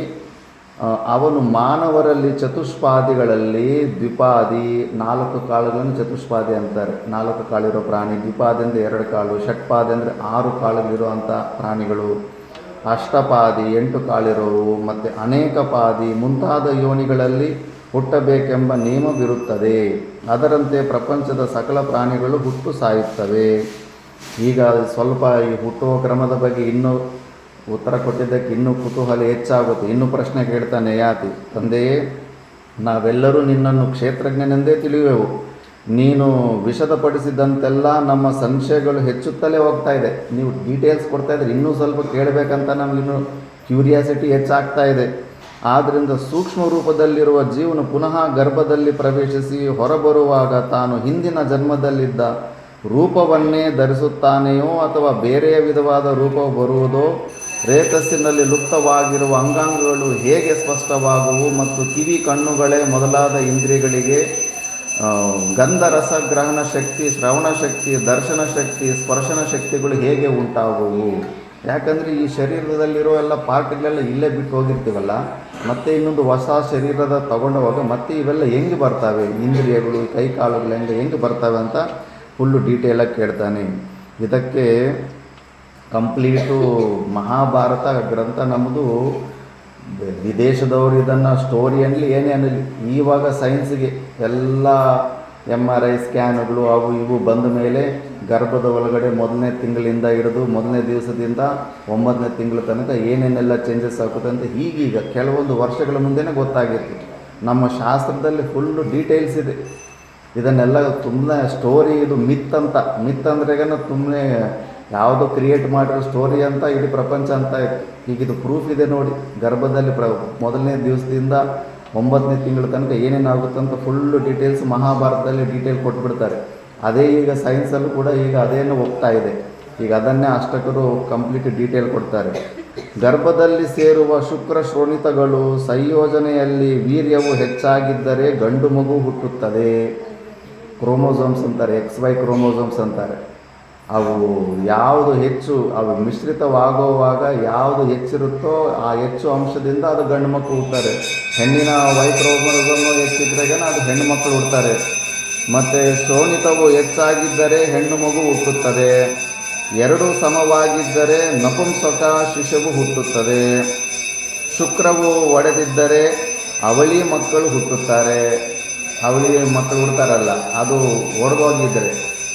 ಅವನು ಮಾನವರಲ್ಲಿ ಚತುಷ್ಪಾದಿಗಳಲ್ಲಿ ದ್ವಿಪಾದಿ, 4 ಕಾಳುಗಳನ್ನು ಚತುಷ್ಪಾದಿ ಅಂತಾರೆ. 4 ಕಾಳಿರೋ ಪ್ರಾಣಿ, ದ್ವಿಪಾದಿ ಅಂದರೆ 2 ಕಾಳು, ಷಟ್ಪಾದಿ ಅಂದರೆ 6 ಕಾಳುಗಳಿರುವಂಥ ಪ್ರಾಣಿಗಳು, ಅಷ್ಟಪಾದಿ 8 ಕಾಳಿರೋವು, ಮತ್ತು ಅನೇಕ ಪಾದಿ ಮುಂತಾದ ಯೋನಿಗಳಲ್ಲಿ ಹುಟ್ಟಬೇಕೆಂಬ ನಿಯಮವಿರುತ್ತದೆ. ಅದರಂತೆ ಪ್ರಪಂಚದ ಸಕಲ ಪ್ರಾಣಿಗಳು ಹುಟ್ಟು ಸಾಯುತ್ತವೆ. ಈಗ ಸ್ವಲ್ಪ ಈ ಹುಟ್ಟುವ ಕ್ರಮದ ಬಗ್ಗೆ ಇನ್ನೂ ಉತ್ತರ ಕೊಟ್ಟಿದ್ದಕ್ಕೆ ಇನ್ನೂ ಕುತೂಹಲ ಹೆಚ್ಚಾಗುತ್ತೆ. ಇನ್ನೂ ಪ್ರಶ್ನೆ ಕೇಳ್ತಾನೆ ಯಾತಿ, ತಂದೆಯೇ, ನಾವೆಲ್ಲರೂ ನಿನ್ನನ್ನು ಕ್ಷೇತ್ರಜ್ಞನೆಂದೇ ತಿಳಿಯುವೆವು. ನೀನು ವಿಶದಪಡಿಸಿದಂತೆಲ್ಲ ನಮ್ಮ ಸಂಶಯಗಳು ಹೆಚ್ಚುತ್ತಲೇ ಹೋಗ್ತಾ ಇದೆ. ನೀವು ಡೀಟೇಲ್ಸ್ ಕೊಡ್ತಾ ಇದ್ರೆ ಇನ್ನೂ ಸ್ವಲ್ಪ ಕೇಳಬೇಕಂತ ನಮಗಿನ್ನೂ ಕ್ಯೂರಿಯಾಸಿಟಿ ಹೆಚ್ಚಾಗ್ತಾ ಇದೆ. ಆದ್ದರಿಂದ ಸೂಕ್ಷ್ಮ ರೂಪದಲ್ಲಿರುವ ಜೀವನು ಪುನಃ ಗರ್ಭದಲ್ಲಿ ಪ್ರವೇಶಿಸಿ ಹೊರಬರುವಾಗ ತಾನು ಹಿಂದಿನ ಜನ್ಮದಲ್ಲಿದ್ದ ರೂಪವನ್ನೇ ಧರಿಸುತ್ತಾನೆಯೋ ಅಥವಾ ಬೇರೆಯ ವಿಧವಾದ ರೂಪವು ಬರುವುದೋ, ರೇತಸ್ಸಿನಲ್ಲಿ ಲುಪ್ತವಾಗಿರುವ ಅಂಗಾಂಗಗಳು ಹೇಗೆ ಸ್ಪಷ್ಟವಾಗುವು ಮತ್ತು ಕಿವಿ ಕಣ್ಣುಗಳೇ ಮೊದಲಾದ ಇಂದ್ರಿಯಗಳಿಗೆ ಗಂಧರಸ ಗ್ರಹಣ ಶಕ್ತಿ, ಶ್ರವಣ ಶಕ್ತಿ, ದರ್ಶನ ಶಕ್ತಿ, ಸ್ಪರ್ಶನ ಶಕ್ತಿಗಳು ಹೇಗೆ ಉಂಟಾಗುವು. ಯಾಕಂದರೆ ಈ ಶರೀರದಲ್ಲಿರೋ ಎಲ್ಲ ಪಾರ್ಟ್ಗಳೆಲ್ಲ ಇಲ್ಲೇ ಬಿಟ್ಟು ಹೋಗಿರ್ತೀವಲ್ಲ, ಮತ್ತೆ ಇನ್ನೊಂದು ಹೊಸ ಶರೀರದ ತಗೊಂಡವಾಗ ಮತ್ತೆ ಇವೆಲ್ಲ ಹೆಂಗೆ ಬರ್ತವೆ, ಇಂದ್ರಿಯಗಳು ಕೈ ಕಾಲುಗಳು ಹೆಂಗೆ ಬರ್ತವೆ ಅಂತ ಫುಲ್ಲು ಡೀಟೇಲಾಗಿ ಕೇಳ್ತಾನೆ. ಇದಕ್ಕೆ ಕಂಪ್ಲೀಟು ಮಹಾಭಾರತ ಗ್ರಂಥ ನಮ್ಮದು. ವಿದೇಶದವರು ಇದನ್ನು ಸ್ಟೋರಿಯಲ್ಲಿ ಏನೇ ಅನ್ನಲಿ, ಇವಾಗ ಸೈನ್ಸಿಗೆ ಎಲ್ಲ MRI ಸ್ಕ್ಯಾನುಗಳು ಅವು ಇವು ಬಂದ ಮೇಲೆ ಗರ್ಭದ ಒಳಗಡೆ 1ನೇ ತಿಂಗಳಿಂದ ಹಿಡಿದು 1ನೇ ದಿವಸದಿಂದ 9ನೇ ತಿಂಗಳ ತನಕ ಏನೇನೆಲ್ಲ ಚೇಂಜಸ್ ಆಗುತ್ತೆ ಅಂತ ಈಗೀಗ ಕೆಲವೊಂದು ವರ್ಷಗಳ ಮುಂದೆನೇ ಗೊತ್ತಾಗಿತ್ತು. ನಮ್ಮ ಶಾಸ್ತ್ರದಲ್ಲಿ ಫುಲ್ಲು ಡೀಟೇಲ್ಸ್ ಇದೆ. ಇದನ್ನೆಲ್ಲ ಸುಮ್ಮನೆ ಸ್ಟೋರಿ, ಇದು ಮಿತ್ ಅಂದ್ರೆಗನ ಸುಮ್ಮನೆ ಯಾವುದೋ ಕ್ರಿಯೇಟ್ ಮಾಡಿರೋ ಸ್ಟೋರಿ ಅಂತ ಇಡೀ ಪ್ರಪಂಚ ಅಂತ ಇತ್ತು. ಈಗ ಇದು ಪ್ರೂಫ್ ಇದೆ ನೋಡಿ. ಗರ್ಭದಲ್ಲಿ 1ನೇ ದಿವಸದಿಂದ 9ನೇ ತಿಂಗಳ ತನಕ ಏನೇನಾಗುತ್ತೆ ಅಂತ ಫುಲ್ಲು ಡೀಟೇಲ್ಸ್ ಮಹಾಭಾರತದಲ್ಲಿ ಡೀಟೇಲ್ ಕೊಟ್ಬಿಡ್ತಾರೆ. ಅದೇ ಈಗ ಸೈನ್ಸಲ್ಲೂ ಕೂಡ ಈಗ ಅದೇನು ಹೋಗ್ತಾ ಇದೆ. ಈಗ ಅದನ್ನೇ ಅಷ್ಟಕರು ಕಂಪ್ಲೀಟ್ ಡೀಟೇಲ್ ಕೊಡ್ತಾರೆ. ಗರ್ಭದಲ್ಲಿ ಸೇರುವ ಶುಕ್ರ ಶ್ರೋಣಿತಗಳು ಸಂಯೋಜನೆಯಲ್ಲಿ ವೀರ್ಯವು ಹೆಚ್ಚಾಗಿದ್ದರೆ ಗಂಡು ಮಗು ಹುಟ್ಟುತ್ತದೆ. ಕ್ರೋಮೋಸೋಮ್ಸ್ ಅಂತಾರೆ, XY ಕ್ರೋಮೋಸೋಮ್ಸ್ ಅಂತಾರೆ. ಅವು ಯಾವುದು ಹೆಚ್ಚು, ಅವು ಮಿಶ್ರಿತವಾಗುವಾಗ ಯಾವುದು ಹೆಚ್ಚಿರುತ್ತೋ ಆ ಹೆಚ್ಚು ಅಂಶದಿಂದ ಅದು ಗಂಡು ಮಕ್ಕಳು ಹುಡ್ತಾರೆ. ಹೆಣ್ಣಿನ Y ಕ್ರೋಮೋಸೋಮ್ ಹೆಚ್ಚಿದ್ರಾಗ ಅದು ಹೆಣ್ಣು ಮಕ್ಕಳು ಹುಡ್ತಾರೆ. ಮತ್ತು ಶೋಣಿತವು ಹೆಚ್ಚಾಗಿದ್ದರೆ ಹೆಣ್ಣು ಮಗು ಹುಟ್ಟುತ್ತದೆ. ಎರಡೂ ಸಮವಾಗಿದ್ದರೆ ನಪುಂಸಕ ಶಿಶುವು ಹುಟ್ಟುತ್ತದೆ. ಶುಕ್ರವು ಒಡೆದಿದ್ದರೆ ಅವಳಿ ಮಕ್ಕಳು ಹುಟ್ಟುತ್ತಾರೆ. ಅವಳಿ ಮಕ್ಕಳು ಹುಡ್ತಾರಲ್ಲ, ಅದು ಒಡೆದೋಗಿದ್ದರೆ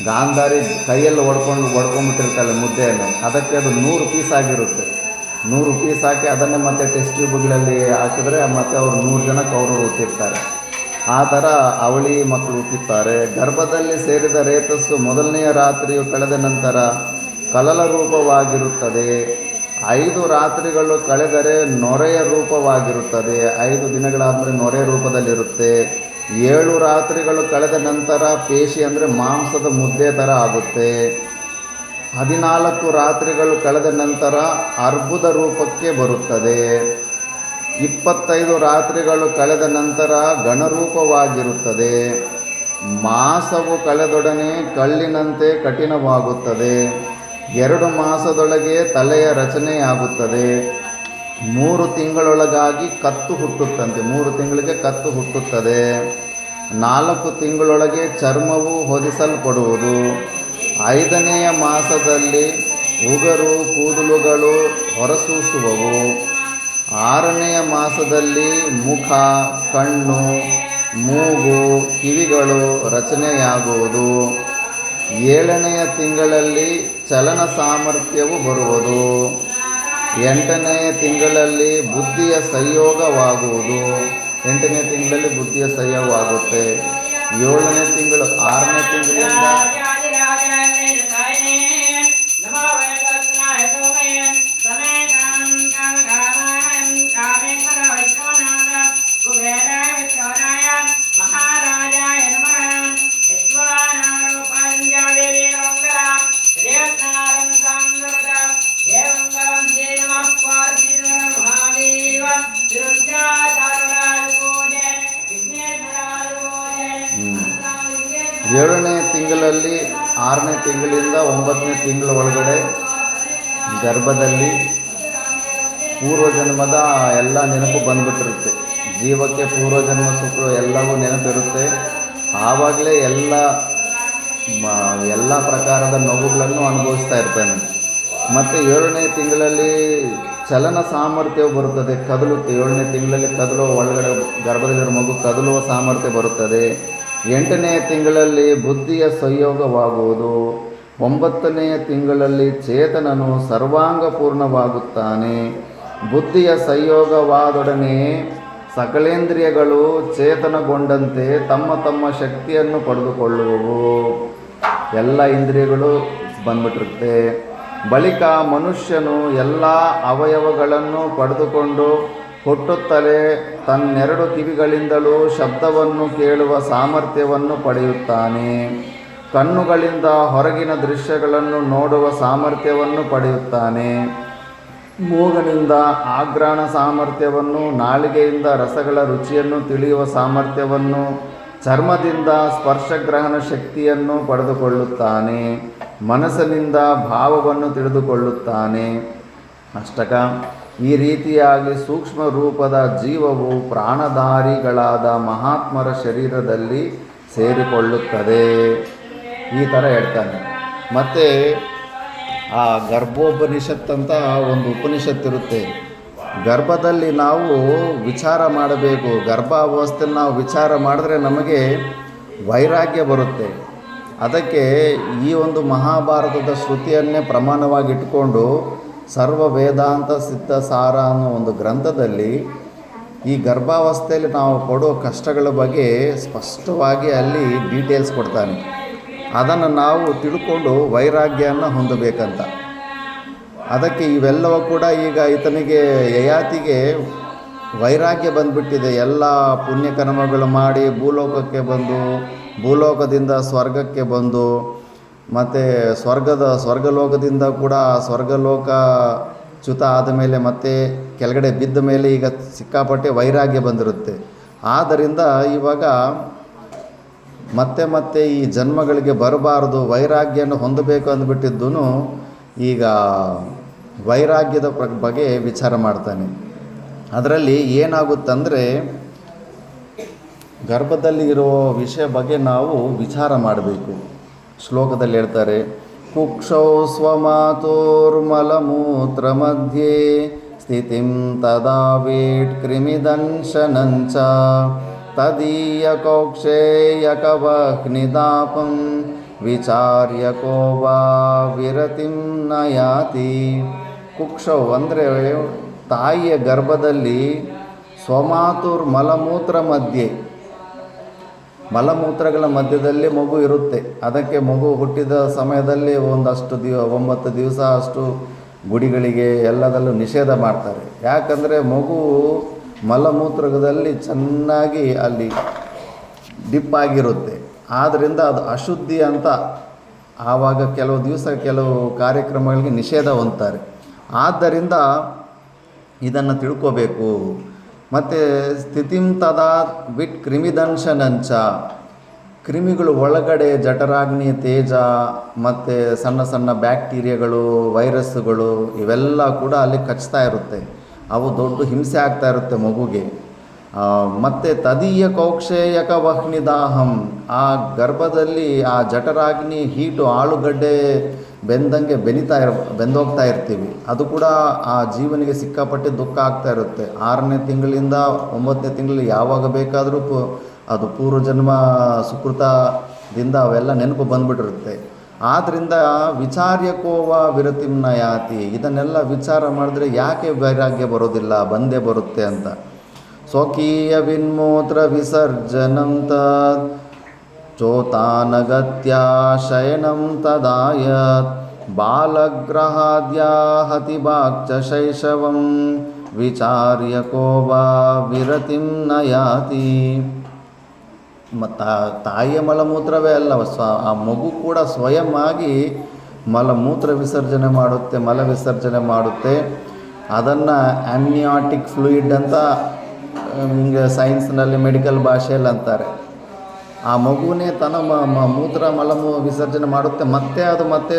ಗಾಂಧಾರಿ ಕೈಯಲ್ಲಿ ಒಡ್ಕೊಂಡ್ಬಿಟ್ಟಿರ್ತಾರೆ ಮುದ್ದೆಯನ್ನು, ಅದಕ್ಕೆ ಅದು 100 ಪೀಸ್ ಆಗಿರುತ್ತೆ. 100 ಪೀಸ್ ಹಾಕಿ ಅದನ್ನೇ ಮತ್ತೆ ಟೆಸ್ಟ್ ಟ್ಯೂಬ್ಗಳಲ್ಲಿ ಹಾಕಿದ್ರೆ ಮತ್ತೆ ಅವರು 100 ಜನಕ್ಕೆ ಅವರು ಹುಟ್ಟಿರ್ತಾರೆ. ಆ ಥರ ಅವಳಿ ಮಕ್ಕಳು ಹುಟ್ಟುತ್ತಾರೆ. ಗರ್ಭದಲ್ಲಿ ಸೇರಿದ ರೇತಸ್ಸು ಮೊದಲನೆಯ ರಾತ್ರಿಯು ಕಳೆದ ನಂತರ ಕಲಲ ರೂಪವಾಗಿರುತ್ತದೆ. 5 ರಾತ್ರಿಗಳು ಕಳೆದರೆ ನೊರೆಯ ರೂಪವಾಗಿರುತ್ತದೆ. 5 ದಿನಗಳಾದಮೇಲೆ ನೊರೆ ರೂಪದಲ್ಲಿರುತ್ತೆ. 7 ರಾತ್ರಿಗಳು ಕಳೆದ ನಂತರ ಪೇಶಿ ಅಂದರೆ ಮಾಂಸದ ಮುದ್ದೆ ಥರ ಆಗುತ್ತೆ. 14 ರಾತ್ರಿಗಳು ಕಳೆದ ನಂತರ ಅರ್ಬುದ ರೂಪಕ್ಕೆ ಬರುತ್ತದೆ. 25 ರಾತ್ರಿಗಳು ಕಳೆದ ನಂತರ ಗಣರೂಪವಾಗಿರುತ್ತದೆ. ಮಾಸವು ಕಳೆದೊಡನೆ ಕಳ್ಳಿನಂತೆ ಕಠಿಣವಾಗುತ್ತದೆ. 2 ಮಾಸದೊಳಗೆ ತಲೆಯ ರಚನೆಯಾಗುತ್ತದೆ. 3 ತಿಂಗಳೊಳಗಾಗಿ ಕತ್ತು ಹುಟ್ಟುತ್ತಂತೆ. 3 ತಿಂಗಳಿಗೆ ಕತ್ತು ಹುಟ್ಟುತ್ತದೆ. 4 ತಿಂಗಳೊಳಗೆ ಚರ್ಮವು ಹೊದಿಸಲ್ಪಡುವುದು. 5ನೆಯ ಮಾಸದಲ್ಲಿ ಉಗುರು ಕೂದಲುಗಳು ಹೊರಸೂಸುವವು. 6ನೆಯ ಮಾಸದಲ್ಲಿ ಮುಖ, ಕಣ್ಣು, ಮೂಗು, ಕಿವಿಗಳು ರಚನೆಯಾಗುವುದು. 7ನೆಯ ತಿಂಗಳಲ್ಲಿ ಚಲನ ಸಾಮರ್ಥ್ಯವು ಬರುವುದು. 8ನೆಯ ತಿಂಗಳಲ್ಲಿ ಬುದ್ಧಿಯ ಸಂಯೋಗವಾಗುವುದು. 8ನೇ ತಿಂಗಳಲ್ಲಿ ಬುದ್ಧಿಯ ಸಂಯೋಗವಾಗುತ್ತೆ. 7ನೇ ತಿಂಗಳು 6ನೇ ತಿಂಗಳಿಂದ ಏಳನೇ ತಿಂಗಳಲ್ಲಿ 6ನೇ ತಿಂಗಳಿಂದ 9ನೇ ತಿಂಗಳ ಒಳಗಡೆ ಗರ್ಭದಲ್ಲಿ ಪೂರ್ವಜನ್ಮದ ಎಲ್ಲ ನೆನಪು ಬಂದ್ಬಿಟ್ಟಿರುತ್ತೆ. ಜೀವಕ್ಕೆ ಪೂರ್ವಜನ್ಮ ಸುಖ ಎಲ್ಲವೂ ನೆನಪಿರುತ್ತೆ. ಆವಾಗಲೇ ಎಲ್ಲ ಪ್ರಕಾರದ ನೋವುಗಳನ್ನು ಅನುಭವಿಸ್ತಾ ಇರ್ತಾನೆ. ಮತ್ತು 7ನೇ ತಿಂಗಳಲ್ಲಿ ಚಲನ ಸಾಮರ್ಥ್ಯವು ಬರುತ್ತದೆ, ಕದಲುತ್ತೆ. 7ನೇ ತಿಂಗಳಲ್ಲಿ ಒಳಗಡೆ ಗರ್ಭದಲ್ಲಿರೋ ಮಗು ಕದಲುವ ಸಾಮರ್ಥ್ಯ ಬರುತ್ತದೆ. 8ನೇ ತಿಂಗಳಲ್ಲಿ ಬುದ್ಧಿಯ ಸಂಯೋಗವಾಗುವುದು. 9ನೆಯ ತಿಂಗಳಲ್ಲಿ ಚೇತನನು ಸರ್ವಾಂಗಪೂರ್ಣವಾಗುತ್ತಾನೆ. ಬುದ್ಧಿಯ ಸಂಯೋಗವಾದೊಡನೆ ಸಕಲೇಂದ್ರಿಯಗಳು ಚೇತನಗೊಂಡಂತೆ ತಮ್ಮ ತಮ್ಮ ಶಕ್ತಿಯನ್ನು ಪಡೆದುಕೊಳ್ಳುವವು. ಎಲ್ಲ ಇಂದ್ರಿಯಗಳು ಬಂದ್ಬಿಟ್ಟಿರುತ್ತೆ. ಬಳಿಕ ಮನುಷ್ಯನು ಎಲ್ಲ ಅವಯವಗಳನ್ನು ಪಡೆದುಕೊಂಡು ಹುಟ್ಟುತ್ತಲೇ ತನ್ನೆರಡು ಕಿವಿಗಳಿಂದಲೂ ಶಬ್ದವನ್ನು ಕೇಳುವ ಸಾಮರ್ಥ್ಯವನ್ನು ಪಡೆಯುತ್ತಾನೆ. ಕಣ್ಣುಗಳಿಂದ ಹೊರಗಿನ ದೃಶ್ಯಗಳನ್ನು ನೋಡುವ ಸಾಮರ್ಥ್ಯವನ್ನು ಪಡೆಯುತ್ತಾನೆ. ಮೂಗಿನಿಂದ ಆಘ್ರಾಣ ಸಾಮರ್ಥ್ಯವನ್ನು, ನಾಲಿಗೆಯಿಂದ ರಸಗಳ ರುಚಿಯನ್ನು ತಿಳಿಯುವ ಸಾಮರ್ಥ್ಯವನ್ನು, ಚರ್ಮದಿಂದ ಸ್ಪರ್ಶಗ್ರಹಣ ಶಕ್ತಿಯನ್ನು ಪಡೆದುಕೊಳ್ಳುತ್ತಾನೆ. ಮನಸ್ಸಿನಿಂದ ಭಾವವನ್ನು ತಿಳಿದುಕೊಳ್ಳುತ್ತಾನೆ. ಅಷ್ಟಕ ಈ ರೀತಿಯಾಗಿ ಸೂಕ್ಷ್ಮ ರೂಪದ ಜೀವವು ಪ್ರಾಣಧಾರಿಗಳಾದ ಮಹಾತ್ಮರ ಶರೀರದಲ್ಲಿ ಸೇರಿಕೊಳ್ಳುತ್ತದೆ. ಈ ಥರ ಹೇಳ್ತಾನೆ. ಮತ್ತು ಆ ಗರ್ಭೋಪನಿಷತ್ ಅಂತ ಒಂದು ಉಪನಿಷತ್ತಿರುತ್ತೆ. ಗರ್ಭದಲ್ಲಿ ನಾವು ವಿಚಾರ ಮಾಡಬೇಕು. ಗರ್ಭಾವಸ್ಥೆಯಲ್ಲಿ ನಾವು ವಿಚಾರ ಮಾಡಿದ್ರೆ ನಮಗೆ ವೈರಾಗ್ಯ ಬರುತ್ತೆ. ಅದಕ್ಕೆ ಈ ಒಂದು ಮಹಾಭಾರತದ ಶ್ರುತಿಯನ್ನೇ ಪ್ರಮಾಣವಾಗಿ ಇಟ್ಕೊಂಡು ಸರ್ವ ವೇದಾಂತ ಸಿದ್ಧ ಸಾರ ಅನ್ನೋ ಒಂದು ಗ್ರಂಥದಲ್ಲಿ ಈ ಗರ್ಭಾವಸ್ಥೆಯಲ್ಲಿ ನಾವು ಪಡೋ ಕಷ್ಟಗಳ ಬಗ್ಗೆ ಸ್ಪಷ್ಟವಾಗಿ ಅಲ್ಲಿ ಡೀಟೇಲ್ಸ್ ಕೊಡ್ತಾನೆ. ಅದನ್ನು ನಾವು ತಿಳ್ಕೊಂಡು ವೈರಾಗ್ಯವನ್ನು ಹೊಂದಬೇಕಂತ. ಅದಕ್ಕೆ ಇವೆಲ್ಲವೂ ಕೂಡ ಈಗ ಈತನಿಗೆ ಯಯಾತಿಗೆ ವೈರಾಗ್ಯ ಬಂದುಬಿಟ್ಟಿದೆ. ಎಲ್ಲ ಪುಣ್ಯಕರ್ಮಗಳು ಮಾಡಿ ಭೂಲೋಕಕ್ಕೆ ಬಂದು, ಭೂಲೋಕದಿಂದ ಸ್ವರ್ಗಕ್ಕೆ ಬಂದು, ಮತ್ತು ಸ್ವರ್ಗಲೋಕದಿಂದ ಕೂಡ ಸ್ವರ್ಗಲೋಕ ಚ್ಯುತ ಆದಮೇಲೆ ಮತ್ತೆ ಕೆಳಗಡೆ ಬಿದ್ದ ಮೇಲೆ ಈಗ ಸಿಕ್ಕಾಪಟ್ಟೆ ವೈರಾಗ್ಯ ಬಂದಿರುತ್ತೆ. ಆದ್ದರಿಂದ ಇವಾಗ ಮತ್ತೆ ಈ ಜನ್ಮಗಳಿಗೆ ಬರಬಾರ್ದು, ವೈರಾಗ್ಯನ ಹೊಂದಬೇಕು ಅಂದ್ಬಿಟ್ಟಿದ್ದೂ ಈಗ ವೈರಾಗ್ಯದ ಬಗ್ಗೆ ವಿಚಾರ ಮಾಡ್ತಾನೆ. ಅದರಲ್ಲಿ ಏನಾಗುತ್ತಂದರೆ ಗರ್ಭದಲ್ಲಿ ಇರೋ ವಿಷಯ ಬಗ್ಗೆ ನಾವು ವಿಚಾರ ಮಾಡಬೇಕು. ಶ್ಲೋಕದಲ್ಲಿ ಹೇಳ್ತಾರೆ, ಕುಕ್ಷೌ ಸ್ವಮಾತೋರ್ಮಲಮೂತ್ರ ಮಧ್ಯೆ ಸ್ಥಿತಿಂ ತದಾ ವೇಟ್ ಕ್ರಿಮಿದಂಶನಂಚ ತದೀಯ ಕೌಕ್ಷೇಯಕವಹ್ನಿದಾಪಂ ವಿಚಾರ್ಯ ಕೋ ವಾ ವಿರತಿಂ ನಯಾತಿ. ಕುಕ್ಷೌ ಅಂದರೆ ತಾಯಿಯ ಗರ್ಭದಲ್ಲಿ ಸ್ವಮಾತುರ್ ಮಲಮೂತ್ರ ಮಧ್ಯೆ, ಮಲಮೂತ್ರಗಳ ಮಧ್ಯದಲ್ಲಿ ಮಗು ಇರುತ್ತೆ. ಅದಕ್ಕೆ ಮಗು ಹುಟ್ಟಿದ ಸಮಯದಲ್ಲಿ ಒಂದಷ್ಟು 9 ದಿವಸ ಅಷ್ಟು ಗುಡಿಗಳಿಗೆ ಎಲ್ಲದಲ್ಲೂ ನಿಷೇಧ ಮಾಡ್ತಾರೆ. ಯಾಕಂದರೆ ಮಗು ಮಲಮೂತ್ರದಲ್ಲಿ ಚೆನ್ನಾಗಿ ಅಲ್ಲಿ ಡಿಪ್ ಆಗಿರುತ್ತೆ. ಆದ್ದರಿಂದ ಅದು ಅಶುದ್ಧಿ ಅಂತ ಆವಾಗ ಕೆಲವು ದಿವಸ ಕೆಲವು ಕಾರ್ಯಕ್ರಮಗಳಿಗೆ ನಿಷೇಧ ಹೊಂದ್ತಾರೆ. ಆದ್ದರಿಂದ ಇದನ್ನು ತಿಳ್ಕೋಬೇಕು. ಮತ್ತು ಸ್ಥಿತಿಂ ತದಾ ಬಿಟ್ ಕ್ರಿಮಿದಂಶನಂಚ, ಕ್ರಿಮಿಗಳು ಒಳಗಡೆ ಜಠರಾಗ್ನಿ, ತೇಜ ಮತ್ತು ಸಣ್ಣ ಸಣ್ಣ ಬ್ಯಾಕ್ಟೀರಿಯಾಗಳು, ವೈರಸ್ಸುಗಳು ಇವೆಲ್ಲ ಕೂಡ ಅಲ್ಲಿ ಕಚ್ತಾ ಇರುತ್ತೆ. ಅವು ದೊಡ್ಡ ಹಿಂಸೆ ಆಗ್ತಾ ಇರುತ್ತೆ ಮಗುಗೆ. ಮತ್ತು ತದೀಯ ಕೌಕ್ಷೇಯಕ ವಹ್ನಿದಾಹಂ, ಆ ಗರ್ಭದಲ್ಲಿ ಆ ಜಠರಾಗ್ನಿ ಹೀಟು ಆಲೂಗಡ್ಡೆ ಬೆಂದಂಗೆ ಬೆಂದೋಗ್ತಾ ಇರ್ತೀವಿ. ಅದು ಕೂಡ ಆ ಜೀವನಿಗೆ ಸಿಕ್ಕಾಪಟ್ಟೆ ದುಃಖ ಆಗ್ತಾ ಇರುತ್ತೆ. 6ನೇ ತಿಂಗಳಿಂದ 9ನೇ ತಿಂಗಳಲ್ಲಿ ಯಾವಾಗ ಬೇಕಾದರೂ ಅದು ಪೂರ್ವಜನ್ಮ ಸುಕೃತದಿಂದ ಅವೆಲ್ಲ ನೆನಪು ಬಂದ್ಬಿಟ್ಟಿರುತ್ತೆ. ಆದ್ದರಿಂದ ವಿಚಾರ್ಯಕೋವ ವಿರತಿಂನ ಯಾತಿ, ಇದನ್ನೆಲ್ಲ ವಿಚಾರ ಮಾಡಿದ್ರೆ ಯಾಕೆ ವೈರಾಗ್ಯ ಬರೋದಿಲ್ಲ, ಬಂದೇ ಬರುತ್ತೆ ಅಂತ. ಸ್ವಕೀಯ ವಿನ್ಮೂತ್ರ ವಿಸರ್ಜನಂ ತದ್ ಚೋತಾನಗತ್ಯ ಶಯನಂ ತದಾಯತ್ ಬಾಲಗ್ರಹಾದ್ಯಾ ಹತಿಭಾಕ್ಚ ಶೈಶವಂ ವಿಚಾರ್ಯ ಕೋವಾ ವಿರತಿಂ ನ ಯಾತಿ. ಮತ್ತು ತಾಯಿಯ ಮಲಮೂತ್ರವೇ ಅಲ್ಲ, ಆ ಮಗು ಕೂಡ ಸ್ವಯಂ ಆಗಿ ಮಲಮೂತ್ರ ವಿಸರ್ಜನೆ ಮಾಡುತ್ತೆ, ಮಲ ವಿಸರ್ಜನೆ ಮಾಡುತ್ತೆ. ಅದನ್ನು ಆಮ್ನಿಯಾಟಿಕ್ ಫ್ಲೂಯಿಡ್ ಅಂತ ಹಿಂಗೆ ಸೈನ್ಸ್ನಲ್ಲಿ ಮೆಡಿಕಲ್ ಭಾಷೆಯಲ್ಲಿ ಅಂತಾರೆ. ಆ ಮಗುವೇ ತನ್ನ ಮೂತ್ರ ಮಲಮು ವಿಸರ್ಜನೆ ಮಾಡುತ್ತೆ, ಮತ್ತೆ ಅದು ಮತ್ತೆ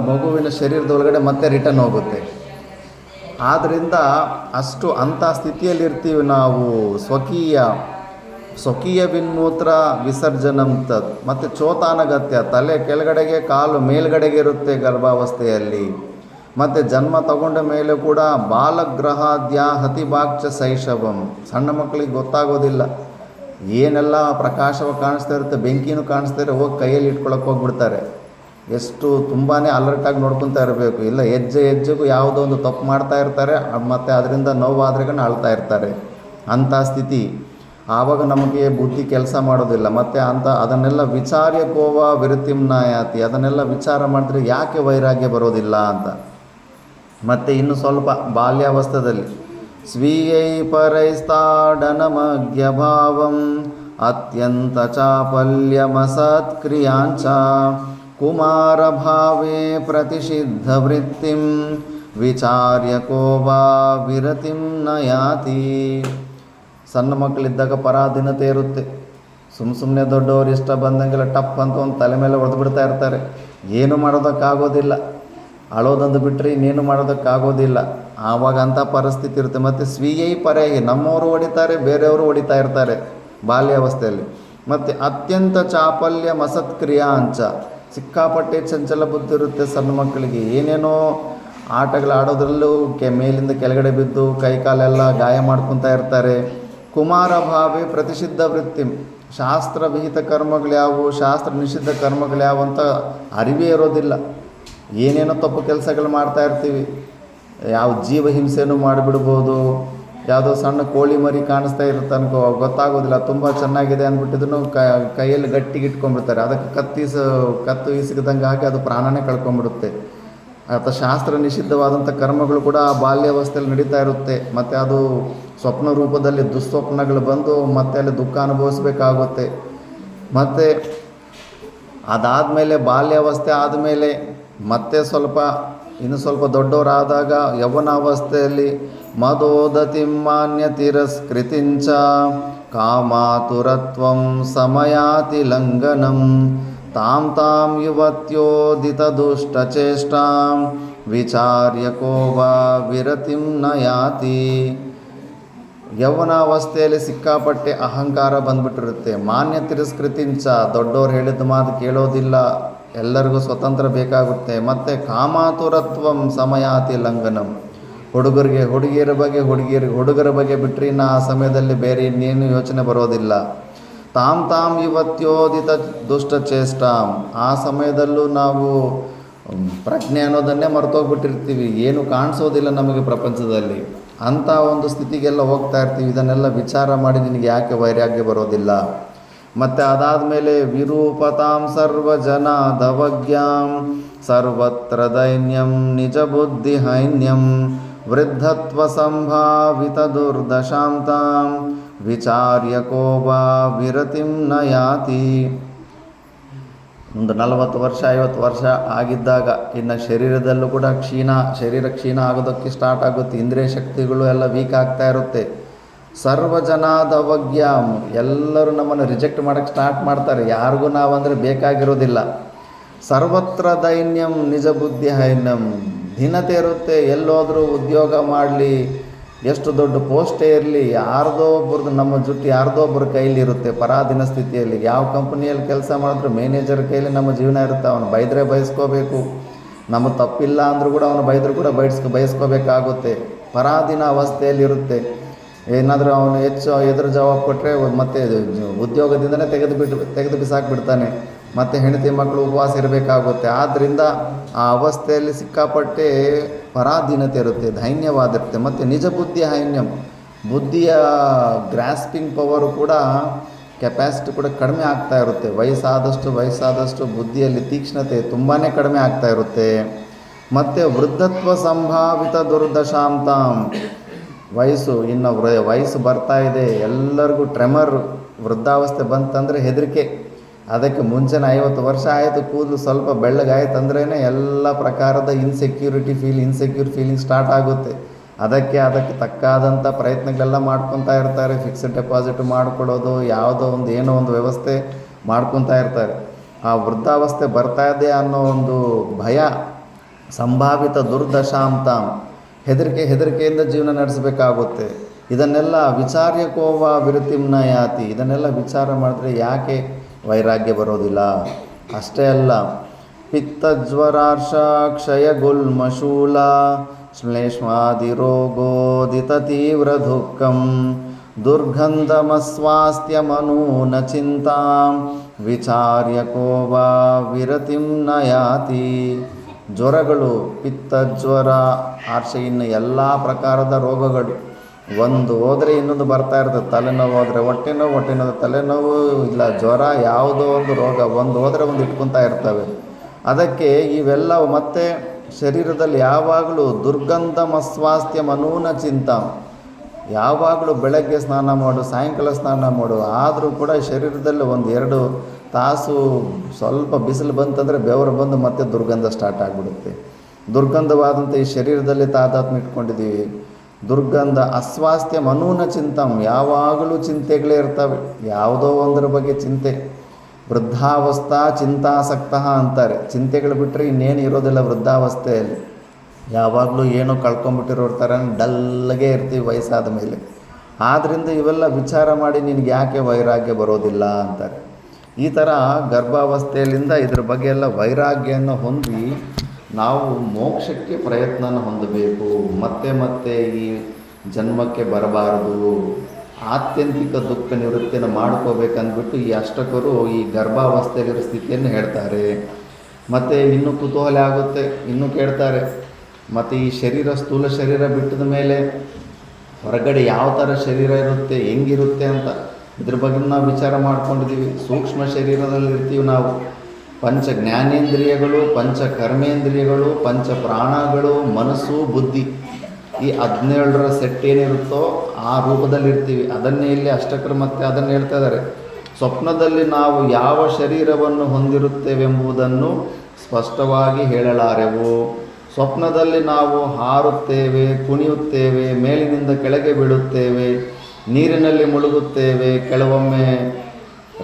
ಮಗುವಿನ ಶರೀರದೊಳಗಡೆ ಮತ್ತೆ ರಿಟರ್ನ್ ಹೋಗುತ್ತೆ. ಆದ್ದರಿಂದ ಅಷ್ಟು ಅಂಥ ಸ್ಥಿತಿಯಲ್ಲಿರ್ತೀವಿ ನಾವು. ಸ್ವಕೀಯ ವಿನ್ಮೂತ್ರ ವಿಸರ್ಜನಂತದ್ದು. ಮತ್ತು ಚೋತಾನಗತ್ಯ, ತಲೆ ಕೆಳಗಡೆಗೆ ಕಾಲು ಮೇಲ್ಗಡೆಗೆ ಇರುತ್ತೆ ಗರ್ಭಾವಸ್ಥೆಯಲ್ಲಿ. ಮತ್ತು ಜನ್ಮ ತಗೊಂಡ ಮೇಲೆ ಕೂಡ ಬಾಲಗ್ರಹಾದ್ಯ ಹತಿಭಾಕ್ಚ ಶೈಶವಂ, ಸಣ್ಣ ಮಕ್ಕಳಿಗೆ ಗೊತ್ತಾಗೋದಿಲ್ಲ, ಏನೆಲ್ಲ ಪ್ರಕಾಶವಾಗಿ ಕಾಣಿಸ್ತಾ ಇರುತ್ತೆ, ಬೆಂಕಿನೂ ಕಾಣಿಸ್ತಾ ಇರೋ, ಹೋಗಿ ಕೈಯಲ್ಲಿ ಇಟ್ಕೊಳಕ್ಕೆ ಹೋಗ್ಬಿಡ್ತಾರೆ. ಎಷ್ಟು ತುಂಬಾ ಅಲರ್ಟಾಗಿ ನೋಡ್ಕೊತಾ ಇರಬೇಕು. ಇಲ್ಲ ಹೆಜ್ಜೆಗೂ ಯಾವುದೋ ಒಂದು ತಪ್ಪು ಮಾಡ್ತಾ ಇರ್ತಾರೆ, ಮತ್ತು ಅದರಿಂದ ನೋವಾದ್ರೆಗಣ ಅಳ್ತಾ ಇರ್ತಾರೆ. ಅಂಥ ಸ್ಥಿತಿ. ಆವಾಗ ನಮಗೆ ಬುದ್ಧಿ ಕೆಲಸ ಮಾಡೋದಿಲ್ಲ. ಮತ್ತು ಅದನ್ನೆಲ್ಲ ವಿಚಾರ್ಯ ಕೋವ ವಿರತಿಂನ ಯಾತಿ, ಅದನ್ನೆಲ್ಲ ವಿಚಾರ ಮಾಡಿದ್ರೆ ಯಾಕೆ ವೈರಾಗ್ಯ ಬರೋದಿಲ್ಲ ಅಂತ. ಮತ್ತು ಇನ್ನು ಸ್ವಲ್ಪ ಬಾಲ್ಯಾವಸ್ಥೆಯಲ್ಲಿ ಸ್ವೀಯೈ ಪರೈಸ್ತಾಡನಮಗ್ಯ ಭಾವಂ ಅತ್ಯಂತ ಚಾಪಲ್ಯಮಸತ್ಕ್ರಿಯಾಂಚ ಕುಮಾರ ಭಾವೇ ಪ್ರತಿಷಿದ್ಧ ವೃತ್ತಿಂ ವಿಚಾರ್ಯ ಕೋವಾ ವಿರತಿಂ ನ ಯಾತಿ. ಸಣ್ಣ ಮಕ್ಕಳಿದ್ದಾಗ ಪರಾಧೀನತೆ ಇರುತ್ತೆ. ಸುಮ್ಮನೆ ದೊಡ್ಡವರು ಇಷ್ಟ ಬಂದಂಗೆಲ್ಲ ಟಪ್ ಅಂತ ಒಂದು ತಲೆ ಮೇಲೆ ಹೊಡೆದ್ಬಿಡ್ತಾ ಇರ್ತಾರೆ. ಏನು ಮಾಡೋದಕ್ಕಾಗೋದಿಲ್ಲ, ಅಳೋದೊಂದು ಬಿಟ್ಟರೆ ಇನ್ನೇನು ಮಾಡೋದಕ್ಕಾಗೋದಿಲ್ಲ. ಆವಾಗ ಅಂಥ ಪರಿಸ್ಥಿತಿ ಇರುತ್ತೆ. ಮತ್ತು ಸ್ವೀಯೈ ಪರೈ, ನಮ್ಮವರು ಹೊಡಿತಾರೆ, ಬೇರೆಯವರು ಹೊಡಿತಾ ಇರ್ತಾರೆ ಬಾಲ್ಯಾವಸ್ಥೆಯಲ್ಲಿ. ಮತ್ತು ಅತ್ಯಂತ ಚಾಪಲ್ಯ ಮಸತ್ಕ್ರಿಯಾ ಅಂಚ, ಸಿಕ್ಕಾಪಟ್ಟೆ ಚಂಚಲ ಬುದ್ಧಿ ಇರುತ್ತೆ ಸಣ್ಣ ಮಕ್ಕಳಿಗೆ. ಏನೇನೋ ಆಟಗಳು ಆಡೋದ್ರಲ್ಲೂ ಮೇಲಿಂದ ಕೆಳಗಡೆ ಬಿದ್ದು ಕೈ ಕಾಲೆಲ್ಲ ಗಾಯ ಮಾಡ್ಕೊತಾ ಇರ್ತಾರೆ. ಕುಮಾರ ಭಾವೇ ಪ್ರತಿಷಿದ್ಧ ವೃತ್ತಿ, ಶಾಸ್ತ್ರ ವಿಹಿತ ಕರ್ಮಗಳು ಯಾವುವು, ಶಾಸ್ತ್ರ ನಿಷಿದ್ಧ ಕರ್ಮಗಳು ಯಾವುವು ಅಂತ ಅರಿವೇ ಇರೋದಿಲ್ಲ. ಏನೇನೋ ತಪ್ಪು ಕೆಲಸಗಳು ಮಾಡ್ತಾ ಇರ್ತೀವಿ. ಯಾವ ಜೀವ ಹಿಂಸೆನೂ ಮಾಡಿಬಿಡ್ಬೋದು. ಯಾವುದೋ ಸಣ್ಣ ಕೋಳಿ ಮರಿ ಕಾಣಿಸ್ತಾ ಇರುತ್ತೆ ಅನ್ಕೋ, ಗೊತ್ತಾಗೋದಿಲ್ಲ, ತುಂಬ ಚೆನ್ನಾಗಿದೆ ಅಂದ್ಬಿಟ್ಟಿದ್ರು ಕೈಯಲ್ಲಿ ಗಟ್ಟಿಗೆ ಇಟ್ಕೊಂಡ್ಬಿಡ್ತಾರೆ. ಅದಕ್ಕೆ ಕತ್ತು ಇಸಿಗದಂಗೆ ಹಾಕಿ ಅದು ಪ್ರಾಣನೇ ಕಳ್ಕೊಂಡ್ಬಿಡುತ್ತೆ. ಅಥವಾ ಶಾಸ್ತ್ರ ನಿಷಿದ್ಧವಾದಂಥ ಕರ್ಮಗಳು ಕೂಡ ಆ ಬಾಲ್ಯಾವಸ್ಥೆಯಲ್ಲಿ ನಡೀತಾ ಇರುತ್ತೆ. ಮತ್ತು ಅದು ಸ್ವಪ್ನ ರೂಪದಲ್ಲಿ ದುಸ್ವಪ್ನಗಳು ಬಂದು ಮತ್ತೆ ಅಲ್ಲಿ ದುಃಖ ಅನುಭವಿಸ್ಬೇಕಾಗುತ್ತೆ. ಮತ್ತು ಅದಾದಮೇಲೆ ಬಾಲ್ಯಾವಸ್ಥೆ ಆದಮೇಲೆ ಮತ್ತೆ ಇನ್ನು ಸ್ವಲ್ಪ ದೊಡ್ಡವರಾದಾಗ ಯೌವನಾವಸ್ಥೆಯಲ್ಲಿ ಮದೋದತಿಂ ಮಾನ್ಯ ತಿರಸ್ಕೃತಿಂಚ ಕಾಮಾತುರತ್ವಂ ಸಮಯಾತಿ ಲಂಘನಂ ತಾಂ ಯುವತ್ಯೋದಿತ ದುಷ್ಟಚೇಷ್ಟಾಂ ವಿಚಾರ್ಯ ಕೋವಾ ವಿರತಿಂ ನ ಯಾತಿ. ಯೌವನಾವಸ್ಥೆಯಲ್ಲಿ ಸಿಕ್ಕಾಪಟ್ಟೆ ಅಹಂಕಾರ ಬಂದ್ಬಿಟ್ಟಿರುತ್ತೆ. ಮಾನ್ಯ ತಿರಸ್ಕೃತಿಂಚ, ದೊಡ್ಡವ್ರು ಹೇಳಿದ ಮಾತು ಕೇಳೋದಿಲ್ಲ, ಎಲ್ಲರಿಗೂ ಸ್ವತಂತ್ರ ಬೇಕಾಗುತ್ತೆ. ಮತ್ತು ಕಾಮಾತುರತ್ವಂ ಸಮಯಾತಿ ಲಂಘನಂ, ಹುಡುಗಿಯರ ಬಗ್ಗೆ ಹುಡುಗರ ಬಗ್ಗೆ ಬಿಟ್ಟರೆ ಇನ್ನು ಆ ಸಮಯದಲ್ಲಿ ಬೇರೆ ಇನ್ನೇನು ಯೋಚನೆ ಬರೋದಿಲ್ಲ. ತಾಂ ಇವತ್ಯೋದಿತ ದುಷ್ಟಚೇಷ್ಟಾಂ, ಆ ಸಮಯದಲ್ಲೂ ನಾವು ಪ್ರಜ್ಞೆ ಅನ್ನೋದನ್ನೇ ಮರ್ತೋಗ್ಬಿಟ್ಟಿರ್ತೀವಿ. ಏನು ಕಾಣಿಸೋದಿಲ್ಲ ನಮಗೆ ಪ್ರಪಂಚದಲ್ಲಿ. ಅಂಥ ಒಂದು ಸ್ಥಿತಿಗೆಲ್ಲ ಹೋಗ್ತಾ ಇರ್ತೀವಿ. ಇದನ್ನೆಲ್ಲ ವಿಚಾರ ಮಾಡಿ ನಿನಗೆ ಯಾಕೆ ವೈರಾಗ್ಯ ಬರೋದಿಲ್ಲ. ಮತ್ತು ಅದಾದಮೇಲೆ ವಿರೂಪತಾಂ ಸರ್ವಜನಾದವಜ್ಞಾಂ ಸರ್ವತ್ರ ದೈನ್ಯಂ ನಿಜ ಬುದ್ಧಿ ಹೈನ್ಯಂ ವೃದ್ಧತ್ವ ಸಂಭಾವಿತ ದುರ್ದಶಾಂತಾಂ ವಿಚಾರ್ಯ ಕೋವಾ ವಿರತಿಂ ನ ಯಾತಿ. ಒಂದು 40 ವರ್ಷ 50 ವರ್ಷ ಆಗಿದ್ದಾಗ ಇನ್ನು ಶರೀರದಲ್ಲೂ ಕೂಡ ಶರೀರ ಕ್ಷೀಣ ಆಗೋದಕ್ಕೆ ಸ್ಟಾರ್ಟ್ ಆಗುತ್ತೆ. ಇಂದ್ರಿಯ ಶಕ್ತಿಗಳು ಎಲ್ಲ ವೀಕ್ ಆಗ್ತಾ ಇರುತ್ತೆ. ಸರ್ವಜನಾದವಜ್ಞಾಂ, ಎಲ್ಲರೂ ನಮ್ಮನ್ನು ರಿಜೆಕ್ಟ್ ಮಾಡೋಕ್ಕೆ ಸ್ಟಾರ್ಟ್ ಮಾಡ್ತಾರೆ. ಯಾರಿಗೂ ನಾವಂದರೆ ಬೇಕಾಗಿರೋದಿಲ್ಲ. ಸರ್ವತ್ರ ದೈನ್ಯಂ ನಿಜ ಬುದ್ಧಿ ಹೈನ್ಯಂ, ಭಿನ್ನತೆ ಇರುತ್ತೆ. ಎಲ್ಲೋದ್ರೂ ಉದ್ಯೋಗ ಮಾಡಲಿ, ಎಷ್ಟು ದೊಡ್ಡ ಪೋಸ್ಟೇ ಇರಲಿ, ಯಾರ್ದೋ ಒಬ್ರದ್ದು ನಮ್ಮ ಜುಟ್ಟು ಯಾರ್ದೋ ಒಬ್ಬರ ಕೈಲಿರುತ್ತೆ ಪರಾಧೀನ ಸ್ಥಿತಿಯಲ್ಲಿ. ಯಾವ ಕಂಪ್ನಿಯಲ್ಲಿ ಕೆಲಸ ಮಾಡಿದ್ರು ಮ್ಯಾನೇಜರ್ ಕೈಲಿ ನಮ್ಮ ಜೀವನ ಇರುತ್ತೆ. ಅವನು ಬೈದರೆ ಬಯಸ್ಕೋಬೇಕು, ನಮ್ಮ ತಪ್ಪಿಲ್ಲ ಅಂದರೂ ಕೂಡ ಅವನು ಬೈದರೂ ಕೂಡ ಬಯಸ್ಕೋಬೇಕಾಗುತ್ತೆ. ಪರಾಧೀನ ಅವಸ್ಥೆಯಲ್ಲಿರುತ್ತೆ. ಏನಾದರೂ ಅವನು ಹೆಚ್ಚು ಎದುರು ಜವಾಬು ಕೊಟ್ಟರೆ ಮತ್ತೆ ಉದ್ಯೋಗದಿಂದನೇ ತೆಗೆದು ಬಿಸಾಕ್ಬಿಡ್ತಾನೆ. ಮತ್ತು ಹೆಂಡತಿ ಮಕ್ಕಳು ಉಪವಾಸ ಇರಬೇಕಾಗುತ್ತೆ. ಆದ್ದರಿಂದ ಆ ಅವಸ್ಥೆಯಲ್ಲಿ ಸಿಕ್ಕಾಪಟ್ಟೆ ಪರಾಧೀನತೆ ಇರುತ್ತೆ, ದೈನ್ಯವಾಗಿರುತ್ತೆ. ಮತ್ತು ನಿಜ ಬುದ್ಧಿ ಹೈನ್ಯಂ, ಬುದ್ಧಿಯ ಗ್ರಾಸ್ಪಿಂಗ್ ಪವರು ಕೂಡ ಕೆಪಾಸಿಟಿ ಕೂಡ ಕಡಿಮೆ ಆಗ್ತಾ ಇರುತ್ತೆ. ವಯಸ್ಸಾದಷ್ಟು ಬುದ್ಧಿಯಲ್ಲಿ ತೀಕ್ಷ್ಣತೆ ತುಂಬಾ ಕಡಿಮೆ ಆಗ್ತಾ ಇರುತ್ತೆ. ಮತ್ತು ವೃದ್ಧತ್ವ ಸಂಭಾವಿತ ದುರ್ದಶಾಂತಾಂ, ವಯಸ್ಸು ಬರ್ತಾ ಇದೆ, ಎಲ್ಲರಿಗೂ ಟ್ರೆಮರ್, ವೃದ್ಧಾವಸ್ಥೆ ಬಂತಂದರೆ ಹೆದರಿಕೆ. ಅದಕ್ಕೆ ಮುಂಚೆನೇ 50 ವರ್ಷ ಆಯಿತು, ಕೂದಲು ಸ್ವಲ್ಪ ಬೆಳ್ಳಗಾಯ್ತು ಅಂದ್ರೇ ಎಲ್ಲ ಪ್ರಕಾರದ ಇನ್ಸೆಕ್ಯೂರ್ ಫೀಲಿಂಗ್ ಸ್ಟಾರ್ಟ್ ಆಗುತ್ತೆ. ಅದಕ್ಕೆ ತಕ್ಕಾದಂಥ ಪ್ರಯತ್ನಗಳೆಲ್ಲ ಮಾಡ್ಕೊತಾ ಇರ್ತಾರೆ. ಫಿಕ್ಸ್ಡ್ ಡೆಪಾಸಿಟ್ ಮಾಡಿಕೊಡೋದು, ಏನೋ ಒಂದು ವ್ಯವಸ್ಥೆ ಮಾಡ್ಕೊತಾ ಇರ್ತಾರೆ. ಆ ವೃದ್ಧಾವಸ್ಥೆ ಬರ್ತಾ ಇದೆ ಅನ್ನೋ ಒಂದು ಭಯ, ಸಂಭಾವಿತ ದುರ್ದಶಾಂತಾಂ, ಹೆದರಿಕೆಯಿಂದ ಜೀವನ ನಡೆಸಬೇಕಾಗುತ್ತೆ. ಇದನ್ನೆಲ್ಲ ವಿಚಾರ್ಯಕೋವ ವಿರತಿಂನ ಯಾತಿ, ಇದನ್ನೆಲ್ಲ ವಿಚಾರ ಮಾಡಿದ್ರೆ ಯಾಕೆ ವೈರಾಗ್ಯ ಬರೋದಿಲ್ಲ? ಅಷ್ಟೇ ಅಲ್ಲ, ಪಿತ್ತಜ್ವರಾರ್ಷ ಕ್ಷಯಗುಲ್ಮಶೂಲ ಶ್ಲೇಷ್ಮಾದಿರೋಗೋದಿತ ತೀವ್ರ ದುಃಖಂ ದುರ್ಗಂಧಮಸ್ವಾಸ್ಥ್ಯಮನೂನ ಚಿಂತಾಂ ವಿಚಾರ್ಯಕೋವ ವಿರತಿಂ ನ ಯಾತಿ. ಜ್ವರಗಳು, ಪಿತ್ತಜ್ವರ, ಆರ್ಷ, ಇನ್ನು ಎಲ್ಲ ಪ್ರಕಾರದ ರೋಗಗಳು ಒಂದು ಹೋದರೆ ಇನ್ನೊಂದು ಬರ್ತಾ ಇರ್ತದೆ. ತಲೆನೋವು ಹೋದರೆ ಹೊಟ್ಟೆನೋವು ತಲೆನೋವು, ಇಲ್ಲ ಜ್ವರ, ಯಾವುದೋ ಒಂದು ರೋಗ ಒಂದು ಹೋದರೆ ಒಂದು ಇಟ್ಕೊತಾ ಇರ್ತವೆ. ಅದಕ್ಕೆ ಇವೆಲ್ಲ ಮತ್ತೆ ಶರೀರದಲ್ಲಿ ಯಾವಾಗಲೂ ದುರ್ಗಂಧಮಸ್ವಾಸ್ಥ್ಯ ಮನೂನ ಚಿಂತ, ಯಾವಾಗಲೂ ಬೆಳಗ್ಗೆ ಸ್ನಾನ ಮಾಡು, ಸಾಯಂಕಾಲ ಸ್ನಾನ ಮಾಡು, ಆದರೂ ಕೂಡ ಶರೀರದಲ್ಲಿ 1-2 ತಾಸು ಸ್ವಲ್ಪ ಬಿಸಿಲು ಬಂತಂದರೆ ಬೆವರು ಬಂದು ಮತ್ತೆ ದುರ್ಗಂಧ ಸ್ಟಾರ್ಟ್ ಆಗಿಬಿಡುತ್ತೆ. ದುರ್ಗಂಧವಾದಂಥ ಈ ಶರೀರದಲ್ಲಿ ತಾದಾತ್ಮ್ಯ ಇಟ್ಕೊಂಡಿದ್ದೀವಿ. ದುರ್ಗಂಧ ಅಸ್ವಾಸ್ಥ್ಯ ಮನೂನ ಚಿಂತಂ, ಯಾವಾಗಲೂ ಚಿಂತೆಗಳೇ ಇರ್ತವೆ, ಯಾವುದೋ ಒಂದರ ಬಗ್ಗೆ ಚಿಂತೆ. ವೃದ್ಧಾವಸ್ಥಾ ಚಿಂತಾಸಕ್ತ ಅಂತಾರೆ. ಚಿಂತೆಗಳು ಬಿಟ್ಟರೆ ಇನ್ನೇನು ಇರೋದಿಲ್ಲ ವೃದ್ಧಾವಸ್ಥೆಯಲ್ಲಿ. ಯಾವಾಗಲೂ ಏನೋ ಕಳ್ಕೊಂಬಿಟ್ಟಿರೋರ ಥರ ಡಲ್ಲಾಗೇ ಇರ್ತೀವಿ ವಯಸ್ಸಾದ ಮೇಲೆ. ಆದ್ದರಿಂದ ಇವೆಲ್ಲ ವಿಚಾರ ಮಾಡಿ ನಿನಗೆ ಯಾಕೆ ವೈರಾಗ್ಯ ಬರೋದಿಲ್ಲ ಅಂತಾರೆ. ಈ ಥರ ಗರ್ಭಾವಸ್ಥೆಯಲ್ಲಿಂದ ಇದ್ರ ಬಗ್ಗೆ ಎಲ್ಲ ವೈರಾಗ್ಯವನ್ನು ಹೊಂದಿ ನಾವು ಮೋಕ್ಷಕ್ಕೆ ಪ್ರಯತ್ನನ ಹೊಂದಬೇಕು. ಮತ್ತೆ ಈ ಜನ್ಮಕ್ಕೆ ಬರಬಾರದು, ಆತ್ಯಂತಿಕ ದುಃಖ ನಿವೃತ್ತಿಯನ್ನು ಮಾಡ್ಕೋಬೇಕಂದ್ಬಿಟ್ಟು ಈ ಅಷ್ಟಕರು ಈ ಗರ್ಭಾವಸ್ಥೆಯಲ್ಲಿರೋ ಸ್ಥಿತಿಯನ್ನು ಹೇಳ್ತಾರೆ. ಮತ್ತು ಇನ್ನೂ ಕುತೂಹಲ ಆಗುತ್ತೆ, ಇನ್ನೂ ಕೇಳ್ತಾರೆ, ಮತ್ತು ಈ ಸ್ಥೂಲ ಶರೀರ ಬಿಟ್ಟಿದ ಮೇಲೆ ಹೊರಗಡೆ ಯಾವ ಥರ ಶರೀರ ಇರುತ್ತೆ, ಹೆಂಗಿರುತ್ತೆ ಅಂತ ಇದ್ರ ಬಗ್ಗೆ ನಾವು ವಿಚಾರ ಮಾಡ್ಕೊಂಡಿದ್ದೀವಿ. ಸೂಕ್ಷ್ಮ ಶರೀರದಲ್ಲಿರ್ತೀವಿ ನಾವು. ಪಂಚ ಜ್ಞಾನೇಂದ್ರಿಯಗಳು, ಪಂಚ ಕರ್ಮೇಂದ್ರಿಯಗಳು, ಪಂಚ ಪ್ರಾಣಗಳು, ಮನಸ್ಸು, ಬುದ್ಧಿ, ಈ 17ರ ಸೆಟ್ ಏನಿರುತ್ತೋ ಆ ರೂಪದಲ್ಲಿರ್ತೀವಿ. ಅದನ್ನೇ ಇಲ್ಲಿ ಅಷ್ಟಕರು ಮತ್ತೆ ಅದನ್ನು ಹೇಳ್ತಾ ಇದ್ದಾರೆ. ಸ್ವಪ್ನದಲ್ಲಿ ನಾವು ಯಾವ ಶರೀರವನ್ನು ಹೊಂದಿರುತ್ತೇವೆಂಬುದನ್ನು ಸ್ಪಷ್ಟವಾಗಿ ಹೇಳಲಾರೆವು. ಸ್ವಪ್ನದಲ್ಲಿ ನಾವು ಹಾರುತ್ತೇವೆ, ಕುಣಿಯುತ್ತೇವೆ, ಮೇಲಿನಿಂದ ಕೆಳಗೆ ಬೀಳುತ್ತೇವೆ, ನೀರಿನಲ್ಲಿ ಮುಳುಗುತ್ತೇವೆ, ಕೆಲವೊಮ್ಮೆ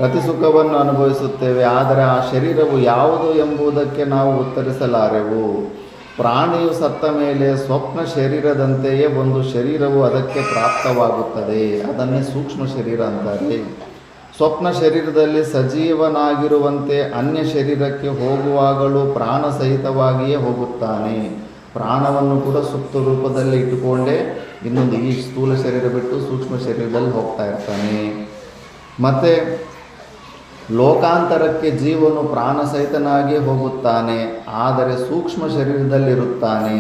ರತಿಸುಖವನ್ನು ಅನುಭವಿಸುತ್ತೇವೆ. ಆದರೆ ಆ ಶರೀರವು ಯಾವುದು ಎಂಬುದಕ್ಕೆ ನಾವು ಉತ್ತರಿಸಲಾರೆವು. ಪ್ರಾಣಿಯು ಸತ್ತ ಮೇಲೆ ಸ್ವಪ್ನ ಶರೀರದಂತೆಯೇ ಒಂದು ಶರೀರವು ಅದಕ್ಕೆ ಪ್ರಾಪ್ತವಾಗುತ್ತದೆ. ಅದನ್ನೇ ಸೂಕ್ಷ್ಮ ಶರೀರ ಅಂತಾರೆ. ಸ್ವಪ್ನ ಶರೀರದಲ್ಲಿ ಸಜೀವನಾಗಿರುವಂತೆ ಅನ್ಯ ಶರೀರಕ್ಕೆ ಹೋಗುವಾಗಲೂ ಪ್ರಾಣ ಸಹಿತವಾಗಿಯೇ ಹೋಗುತ್ತಾನೆ. ಪ್ರಾಣವನ್ನು ಕೂಡ ಸುಪ್ತ ರೂಪದಲ್ಲಿ ಇಟ್ಟುಕೊಂಡೇ ಇನ್ನೊಂದು ಈ ಸ್ಥೂಲ ಶರೀರ ಬಿಟ್ಟು ಸೂಕ್ಷ್ಮ ಶರೀರದಲ್ಲಿ ಹೋಗ್ತಾ ಇರ್ತಾನೆ. ಮತ್ತು ಲೋಕಾಂತರಕ್ಕೆ ಜೀವನು ಪ್ರಾಣ ಸಹಿತನಾಗಿ ಹೋಗುತ್ತಾನೆ, ಆದರೆ ಸೂಕ್ಷ್ಮ ಶರೀರದಲ್ಲಿರುತ್ತಾನೆ.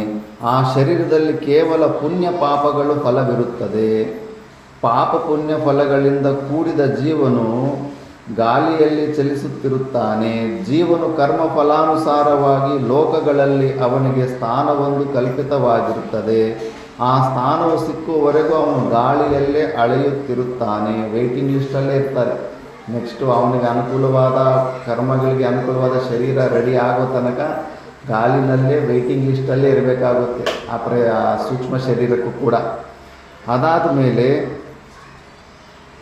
ಆ ಶರೀರದಲ್ಲಿ ಕೇವಲ ಪುಣ್ಯ ಪಾಪಗಳು ಫಲವಿರುತ್ತದೆ. ಪಾಪ ಪುಣ್ಯ ಫಲಗಳಿಂದ ಕೂಡಿದ ಜೀವನು ಗಾಳಿಯಲ್ಲಿ ಚಲಿಸುತ್ತಿರುತ್ತಾನೆ. ಜೀವನು ಕರ್ಮ ಫಲಾನುಸಾರವಾಗಿ ಲೋಕಗಳಲ್ಲಿ ಅವನಿಗೆ ಸ್ಥಾನವೊಂದು ಕಲ್ಪಿತವಾಗಿರುತ್ತದೆ. ಆ ಸ್ಥಾನವು ಸಿಕ್ಕುವವರೆಗೂ ಅವನು ಗಾಳಿಯಲ್ಲೇ ಅಳೆಯುತ್ತಿರುತ್ತಾನೆ, ವೇಟಿಂಗ್ ಲಿಸ್ಟಲ್ಲೇ ಇರ್ತಾರೆ. ನೆಕ್ಸ್ಟು ಅವನಿಗೆ ಅನುಕೂಲವಾದ ಕರ್ಮಗಳಿಗೆ ಅನುಕೂಲವಾದ ಶರೀರ ರೆಡಿ ಆಗೋ ತನಕ ಗಾಳಿನಲ್ಲೇ ವೇಟಿಂಗ್ ಲಿಸ್ಟಲ್ಲೇ ಇರಬೇಕಾಗುತ್ತೆ ಆ ಸೂಕ್ಷ್ಮ ಶರೀರಕ್ಕೂ ಕೂಡ. ಅದಾದ ಮೇಲೆ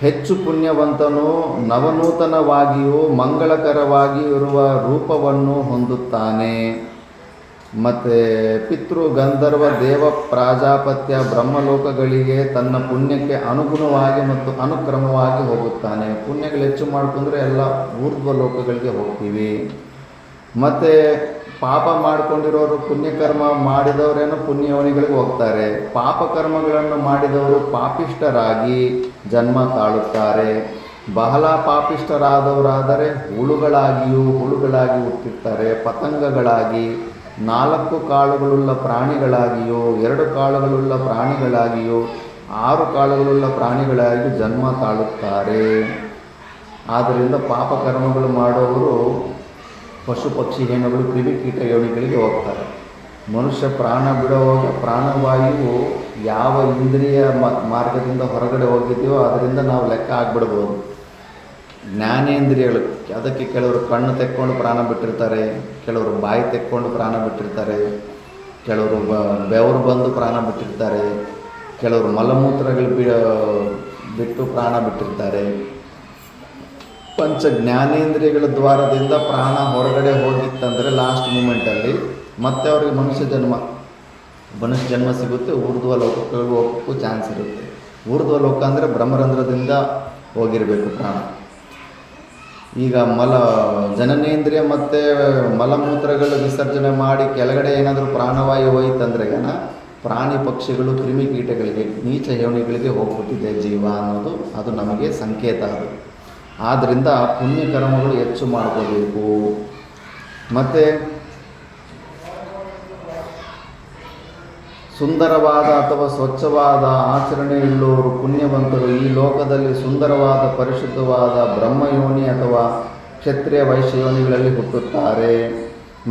ಹೆಚ್ಚು ಪುಣ್ಯವಂತನು ನವನೂತನವಾಗಿಯೂ ಮಂಗಳಕರವಾಗಿಯೂ ಇರುವ ರೂಪವನ್ನು ಹೊಂದುತ್ತಾನೆ. ಮತ್ತು ಪಿತೃ ಗಂಧರ್ವ ದೇವ ಪ್ರಾಜಾಪತ್ಯ ಬ್ರಹ್ಮಲೋಕಗಳಿಗೆ ತನ್ನ ಪುಣ್ಯಕ್ಕೆ ಅನುಗುಣವಾಗಿ ಮತ್ತು ಅನುಕ್ರಮವಾಗಿ ಹೋಗುತ್ತಾನೆ. ಪುಣ್ಯಗಳು ಹೆಚ್ಚು ಮಾಡಿಕೊಂಡ್ರೆ ಎಲ್ಲ ಊರ್ಧ್ವ ಲೋಕಗಳಿಗೆ ಹೋಗ್ತೀವಿ. ಮತ್ತು ಪಾಪ ಮಾಡಿಕೊಂಡಿರೋರು ಪುಣ್ಯಕರ್ಮ ಮಾಡಿದವರೇನೋ ಪುಣ್ಯಯೋನಿಗಳಿಗೆ ಹೋಗ್ತಾರೆ. ಪಾಪಕರ್ಮಗಳನ್ನು ಮಾಡಿದವರು ಪಾಪಿಷ್ಠರಾಗಿ ಜನ್ಮ ತಾಳುತ್ತಾರೆ. ಬಹಳ ಪಾಪಿಷ್ಠರಾದವರಾದರೆ ಹುಳುಗಳಾಗಿ ಹುಟ್ಟಿರ್ತಾರೆ. ಪತಂಗಗಳಾಗಿ, 4 ಕಾಲುಗಳುಳ್ಳ ಪ್ರಾಣಿಗಳಾಗಿಯೋ, 2 ಕಾಲುಗಳುಳ್ಳ ಪ್ರಾಣಿಗಳಾಗಿಯೋ, 6 ಕಾಲುಗಳುಳ್ಳ ಪ್ರಾಣಿಗಳಾಗಿಯೂ ಜನ್ಮ ತಾಳುತ್ತಾರೆ. ಆದ್ದರಿಂದ ಪಾಪಕರ್ಮಗಳು ಮಾಡುವವರು ಪಶು ಪಕ್ಷಿ ಹೇನುಗಳು ಕ್ರಿಮಿಕೀಟ ಯೋನಿಗಳಿಗೆ ಹೋಗ್ತಾರೆ. ಮನುಷ್ಯ ಪ್ರಾಣ ಬಿಡುವಾಗ ಪ್ರಾಣವಾಯುವು ಯಾವ ಇಂದ್ರಿಯ ಮಾರ್ಗದಿಂದ ಹೊರಗಡೆ ಹೋಗಿದೆಯೋ ಅದರಿಂದ ನಾವು ಲೆಕ್ಕ ಆಗಿಬಿಡ್ಬೋದು. ಜ್ಞಾನೇಂದ್ರಿಯಗಳು, ಅದಕ್ಕೆ ಕೆಲವರು ಕಣ್ಣು ತೆಕ್ಕೊಂಡು ಪ್ರಾಣ ಬಿಟ್ಟಿರ್ತಾರೆ, ಕೆಲವರು ಬಾಯಿ ತೆಕ್ಕೊಂಡು ಪ್ರಾಣ ಬಿಟ್ಟಿರ್ತಾರೆ, ಕೆಲವರು ಬೆವರು ಬಂದು ಪ್ರಾಣ ಬಿಟ್ಟಿರ್ತಾರೆ, ಕೆಲವರು ಮಲಮೂತ್ರಗಳು ಬಿಟ್ಟು ಪ್ರಾಣ ಬಿಟ್ಟಿರ್ತಾರೆ. ಪಂಚ ಜ್ಞಾನೇಂದ್ರಿಯಗಳ ದ್ವಾರದಿಂದ ಪ್ರಾಣ ಹೊರಗಡೆ ಹೋಗಿತ್ತಂದರೆ ಲಾಸ್ಟ್ ಮೂಮೆಂಟಲ್ಲಿ ಮತ್ತೆ ಅವ್ರಿಗೆ ಮನುಷ್ಯ ಜನ್ಮ ಸಿಗುತ್ತೆ. ಊರ್ಧ್ವ ಲೋಕಕ್ಕೆ ಹೋಗೋಕ್ಕೂ ಚಾನ್ಸ್ ಇರುತ್ತೆ. ಊರ್ಧ್ವ ಲೋಕ ಅಂದರೆ ಬ್ರಹ್ಮರಂಧ್ರದಿಂದ ಹೋಗಿರಬೇಕು ಪ್ರಾಣ. ಈಗ ಜನನೇಂದ್ರಿಯ ಮತ್ತು ಮಲಮೂತ್ರಗಳು ವಿಸರ್ಜನೆ ಮಾಡಿ ಕೆಳಗಡೆ ಏನಾದರೂ ಪ್ರಾಣವಾಯು ಹೋಯ್ತಂದ್ರೆ ಪ್ರಾಣಿ ಪಕ್ಷಿಗಳು ಕ್ರಿಮಿಕೀಟಗಳಿಗೆ ನೀಚ ಯೋನಿಗಳಿಗೆ ಹೋಗ್ಬಿಟ್ಟಿದೆ ಜೀವ ಅನ್ನೋದು ಅದು ನಮಗೆ ಸಂಕೇತ. ಅದು ಆದ್ದರಿಂದ ಪುಣ್ಯಕರ್ಮಗಳು ಹೆಚ್ಚು ಮಾಡ್ಕೋಬೇಕು. ಮತ್ತು ಸುಂದರವಾದ ಅಥವಾ ಸ್ವಚ್ಛವಾದ ಆಚರಣೆಯುಳ್ಳವರು ಪುಣ್ಯವಂತರು ಈ ಲೋಕದಲ್ಲಿ ಸುಂದರವಾದ ಪರಿಶುದ್ಧವಾದ ಬ್ರಹ್ಮಯೋನಿ ಅಥವಾ ಕ್ಷತ್ರಿಯ ವೈಶ್ಯಯೋನಿಗಳಲ್ಲಿ ಹುಟ್ಟುತ್ತಾರೆ.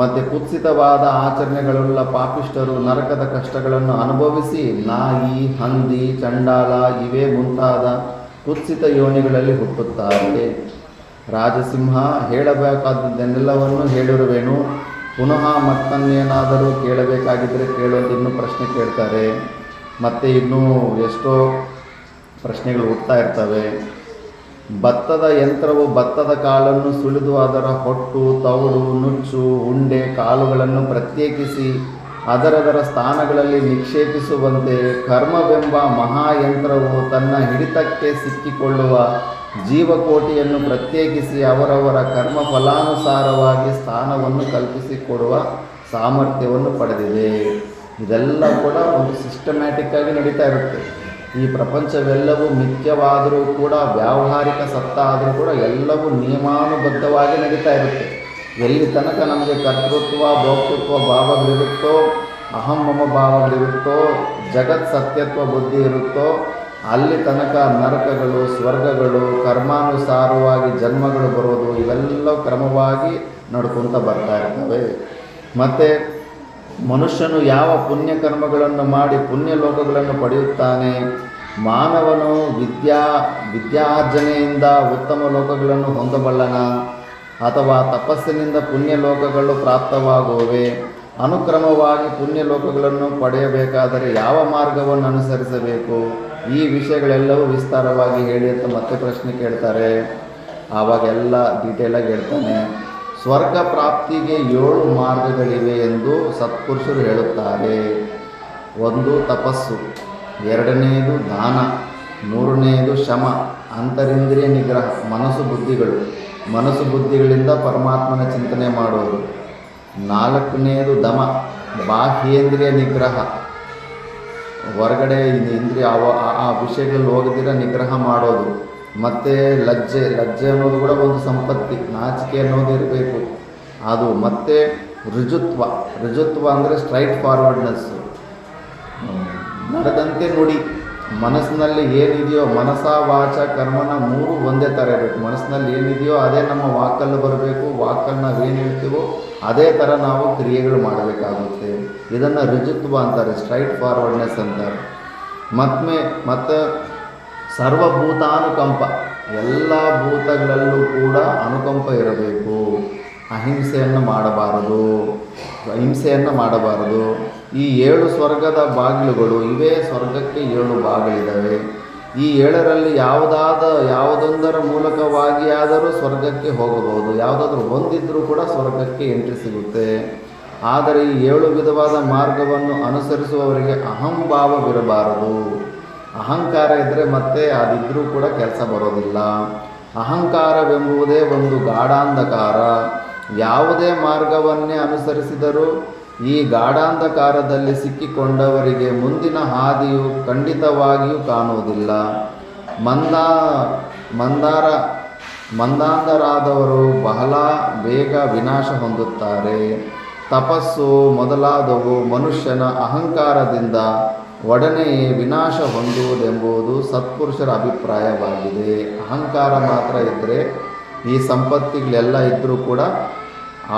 ಮತ್ತು ಕುತ್ಸಿತವಾದ ಆಚರಣೆಗಳುಳ್ಳ ಪಾಪಿಷ್ಠರು ನರಕದ ಕಷ್ಟಗಳನ್ನು ಅನುಭವಿಸಿ ನಾಯಿ, ಹಂದಿ, ಚಂಡಾಲ ಇವೇ ಮುಂತಾದ ಕುತ್ಸಿತ ಯೋನಿಗಳಲ್ಲಿ ಹುಟ್ಟುತ್ತಾರೆ. ರಾಜಸಿಂಹ, ಹೇಳಬೇಕಾದದ್ದೆಲ್ಲವನ್ನು ಹೇಳಿರುವೆನು. ಪುನಃ ಮತ್ತನ್ನೇನಾದರೂ ಕೇಳಬೇಕಾಗಿದ್ದರೆ ಕೇಳೋದು ಇನ್ನೂ ಪ್ರಶ್ನೆ ಕೇಳ್ತಾರೆ. ಮತ್ತು ಇನ್ನೂ ಎಷ್ಟೋ ಪ್ರಶ್ನೆಗಳು ಹುಡ್ತಾ ಇರ್ತವೆ. ಭತ್ತದ ಯಂತ್ರವು ಭತ್ತದ ಕಾಳನ್ನು ಸುಲಿದು ಅದರ ಹೊಟ್ಟು, ತೌಡು, ನುಚ್ಚು, ಉಂಡೆ, ಕಾಲುಗಳನ್ನು ಪ್ರತ್ಯೇಕಿಸಿ ಅದರದರ ಸ್ಥಾನಗಳಲ್ಲಿ ನಿಕ್ಷೇಪಿಸುವಂತೆ ಕರ್ಮವೆಂಬ ಮಹಾಯಂತ್ರವು ತನ್ನ ಹಿಡಿತಕ್ಕೆ ಸಿಕ್ಕಿಕೊಳ್ಳುವ ಜೀವಕೋಟಿಯನ್ನು ಪ್ರತ್ಯೇಕಿಸಿ ಅವರವರ ಕರ್ಮ ಫಲಾನುಸಾರವಾಗಿ ಸ್ಥಾನವನ್ನು ಕಲ್ಪಿಸಿಕೊಡುವ ಸಾಮರ್ಥ್ಯವನ್ನು ಪಡೆದಿದೆ. ಇದೆಲ್ಲ ಕೂಡ ಒಂದು ಸಿಸ್ಟಮ್ಯಾಟಿಕ್ಕಾಗಿ ನಡೀತಾ ಇರುತ್ತೆ. ಈ ಪ್ರಪಂಚವೆಲ್ಲವೂ ಮಿಥ್ಯವಾದರೂ ಕೂಡ, ವ್ಯಾವಹಾರಿಕ ಸತ್ತ ಆದರೂ ಕೂಡ ಎಲ್ಲವೂ ನಿಯಮಾನುಬದ್ಧವಾಗಿ ನಡೀತಾ ಇರುತ್ತೆ. ಎಲ್ಲಿ ತನಕ ನಮಗೆ ಕರ್ತೃತ್ವ, ಭೋಕ್ತೃತ್ವ ಭಾವಗಳಿರುತ್ತೋ, ಅಹಂ ಮಮ ಭಾವಗಳಿರುತ್ತೋ, ಜಗತ್ ಸತ್ಯತ್ವ ಬುದ್ಧಿ ಇರುತ್ತೋ ಅಲ್ಲಿ ತನಕ ನರಕಗಳು, ಸ್ವರ್ಗಗಳು, ಕರ್ಮಾನುಸಾರವಾಗಿ ಜನ್ಮಗಳು ಬರೋದು ಇವೆಲ್ಲ ಕ್ರಮವಾಗಿ ನಡ್ಕೊತ ಬರ್ತಾ ಇರ್ತವೆ. ಮತ್ತು ಮನುಷ್ಯನು ಯಾವ ಪುಣ್ಯಕರ್ಮಗಳನ್ನು ಮಾಡಿ ಪುಣ್ಯ ಲೋಕಗಳನ್ನು ಪಡೆಯುತ್ತಾನೆ, ಮಾನವನು ವಿದ್ಯಾರ್ಜನೆಯಿಂದ ಉತ್ತಮ ಲೋಕಗಳನ್ನು ಹೊಂದಬಲ್ಲನ ಅಥವಾ ತಪಸ್ಸಿನಿಂದ ಪುಣ್ಯ ಲೋಕಗಳು ಪ್ರಾಪ್ತವಾಗುವವೆ? ಅನುಕ್ರಮವಾಗಿ ಪುಣ್ಯ ಲೋಕಗಳನ್ನು ಪಡೆಯಬೇಕಾದರೆ ಯಾವ ಮಾರ್ಗವನ್ನು ಅನುಸರಿಸಬೇಕು? ಈ ವಿಷಯಗಳೆಲ್ಲವೂ ವಿಸ್ತಾರವಾಗಿ ಹೇಳಿ ಅಂತ ಮತ್ತೆ ಪ್ರಶ್ನೆ ಕೇಳ್ತಾರೆ. ಆವಾಗೆಲ್ಲ ಡೀಟೇಲಾಗಿ ಹೇಳ್ತಾನೆ. ಸ್ವರ್ಗ ಪ್ರಾಪ್ತಿಗೆ 7 ಮಾರ್ಗಗಳಿವೆ ಎಂದು ಸತ್ಪುರುಷರು ಹೇಳುತ್ತಾರೆ. 1 ತಪಸ್ಸು, 2ನೇದು ದಾನ, 3ನೇದು ಶಮ, ಅಂತರಿಂದ್ರಿಯ ನಿಗ್ರಹ, ಮನಸ್ಸು ಬುದ್ಧಿಗಳಿಂದ ಪರಮಾತ್ಮನ ಚಿಂತನೆ ಮಾಡೋದು. 4ನೇದು ದಮ, ಬಾಹ್ಯೇಂದ್ರಿಯ ನಿಗ್ರಹ, ಹೊರಗಡೆ ಇಂದ್ರಿಯ ಆ ವಿಷಯಗಳಲ್ಲಿ ಹೋಗದಿರ ನಿಗ್ರಹ ಮಾಡೋದು. ಮತ್ತು ಲಜ್ಜೆ ಅನ್ನೋದು ಕೂಡ ಒಂದು ಸಂಪತ್ತಿ, ನಾಚಿಕೆ ಅನ್ನೋದು ಇರಬೇಕು ಅದು. ಮತ್ತು ಋಜುತ್ವ ಅಂದರೆ ಸ್ಟ್ರೈಟ್ ಫಾರ್ವರ್ಡ್ನೆಸ್ಸು, ನಡೆದಂತೆ ನುಡಿ. ಮನಸ್ಸಿನಲ್ಲಿ ಏನಿದೆಯೋ ಮನಸ ವಾಚ ಕರ್ಮನ 3 ಒಂದೇ ಥರ ಇರಬೇಕು. ಮನಸ್ಸಿನಲ್ಲಿ ಏನಿದೆಯೋ ಅದೇ ನಮ್ಮ ವಾಕಲ್ಲಿ ಬರಬೇಕು, ವಾಕಲ್ಲಿ ನಾವೇನು ಹೇಳ್ತೀವೋ ಅದೇ ಥರ ನಾವು ಕ್ರಿಯೆಗಳು ಮಾಡಬೇಕಾಗುತ್ತೆ. ಇದನ್ನು ಋಜುತ್ವ ಅಂತಾರೆ, ಸ್ಟ್ರೈಟ್ ಫಾರ್ವರ್ಡ್ನೆಸ್ ಅಂತಾರೆ. ಮತ್ತು ಸರ್ವಭೂತಾನುಕಂಪ, ಎಲ್ಲ ಭೂತಗಳಲ್ಲೂ ಕೂಡ ಅನುಕಂಪ ಇರಬೇಕು. ಹಿಂಸೆಯನ್ನು ಮಾಡಬಾರದು. ಈ 7 ಸ್ವರ್ಗದ ಬಾಗಿಲುಗಳು ಇವೆ. ಸ್ವರ್ಗಕ್ಕೆ 7 ಬಾಗಿಲಿದ್ದಾವೆ. ಈ 7ರಲ್ಲಿ ಯಾವುದೊಂದರ ಮೂಲಕವಾಗಿ ಆದರೂ ಸ್ವರ್ಗಕ್ಕೆ ಹೋಗಬಹುದು. ಯಾವುದಾದ್ರೂ ಒಂದಿದ್ರೂ ಕೂಡ ಸ್ವರ್ಗಕ್ಕೆ ಎಂಟ್ರಿ ಸಿಗುತ್ತೆ. ಆದರೆ ಈ 7 ವಿಧವಾದ ಮಾರ್ಗವನ್ನು ಅನುಸರಿಸುವವರಿಗೆ ಅಹಂಭಾವವಿರಬಾರದು. ಅಹಂಕಾರ ಇದ್ದರೆ ಮತ್ತೆ ಅದಿದ್ದರೂ ಕೂಡ ಕೆಲಸ ಬರೋದಿಲ್ಲ. ಅಹಂಕಾರವೆಂಬುದೇ ಒಂದು ಗಾಢಾಂಧಕಾರ. ಯಾವುದೇ ಮಾರ್ಗವನ್ನೇ ಅನುಸರಿಸಿದರೂ ಈ ಗಾಢಾಂಧಕಾರದಲ್ಲಿ ಸಿಕ್ಕಿಕೊಂಡವರಿಗೆ ಮುಂದಿನ ಹಾದಿಯು ಖಂಡಿತವಾಗಿಯೂ ಕಾಣುವುದಿಲ್ಲ. ಮಂದಾಂಧರಾದವರು ಬಹಳ ಬೇಗ ವಿನಾಶ ಹೊಂದುತ್ತಾರೆ. ತಪಸ್ಸು ಮೊದಲಾದವು ಮನುಷ್ಯನ ಅಹಂಕಾರದಿಂದ ಒಡನೆಯೇ ವಿನಾಶ ಹೊಂದುವುದೆಂಬುದು ಸತ್ಪುರುಷರ ಅಭಿಪ್ರಾಯವಾಗಿದೆ. ಅಹಂಕಾರ ಮಾತ್ರ ಇದ್ದರೆ ಈ ಸಂಪತ್ತಿಗಳೆಲ್ಲ ಇದ್ದರೂ ಕೂಡ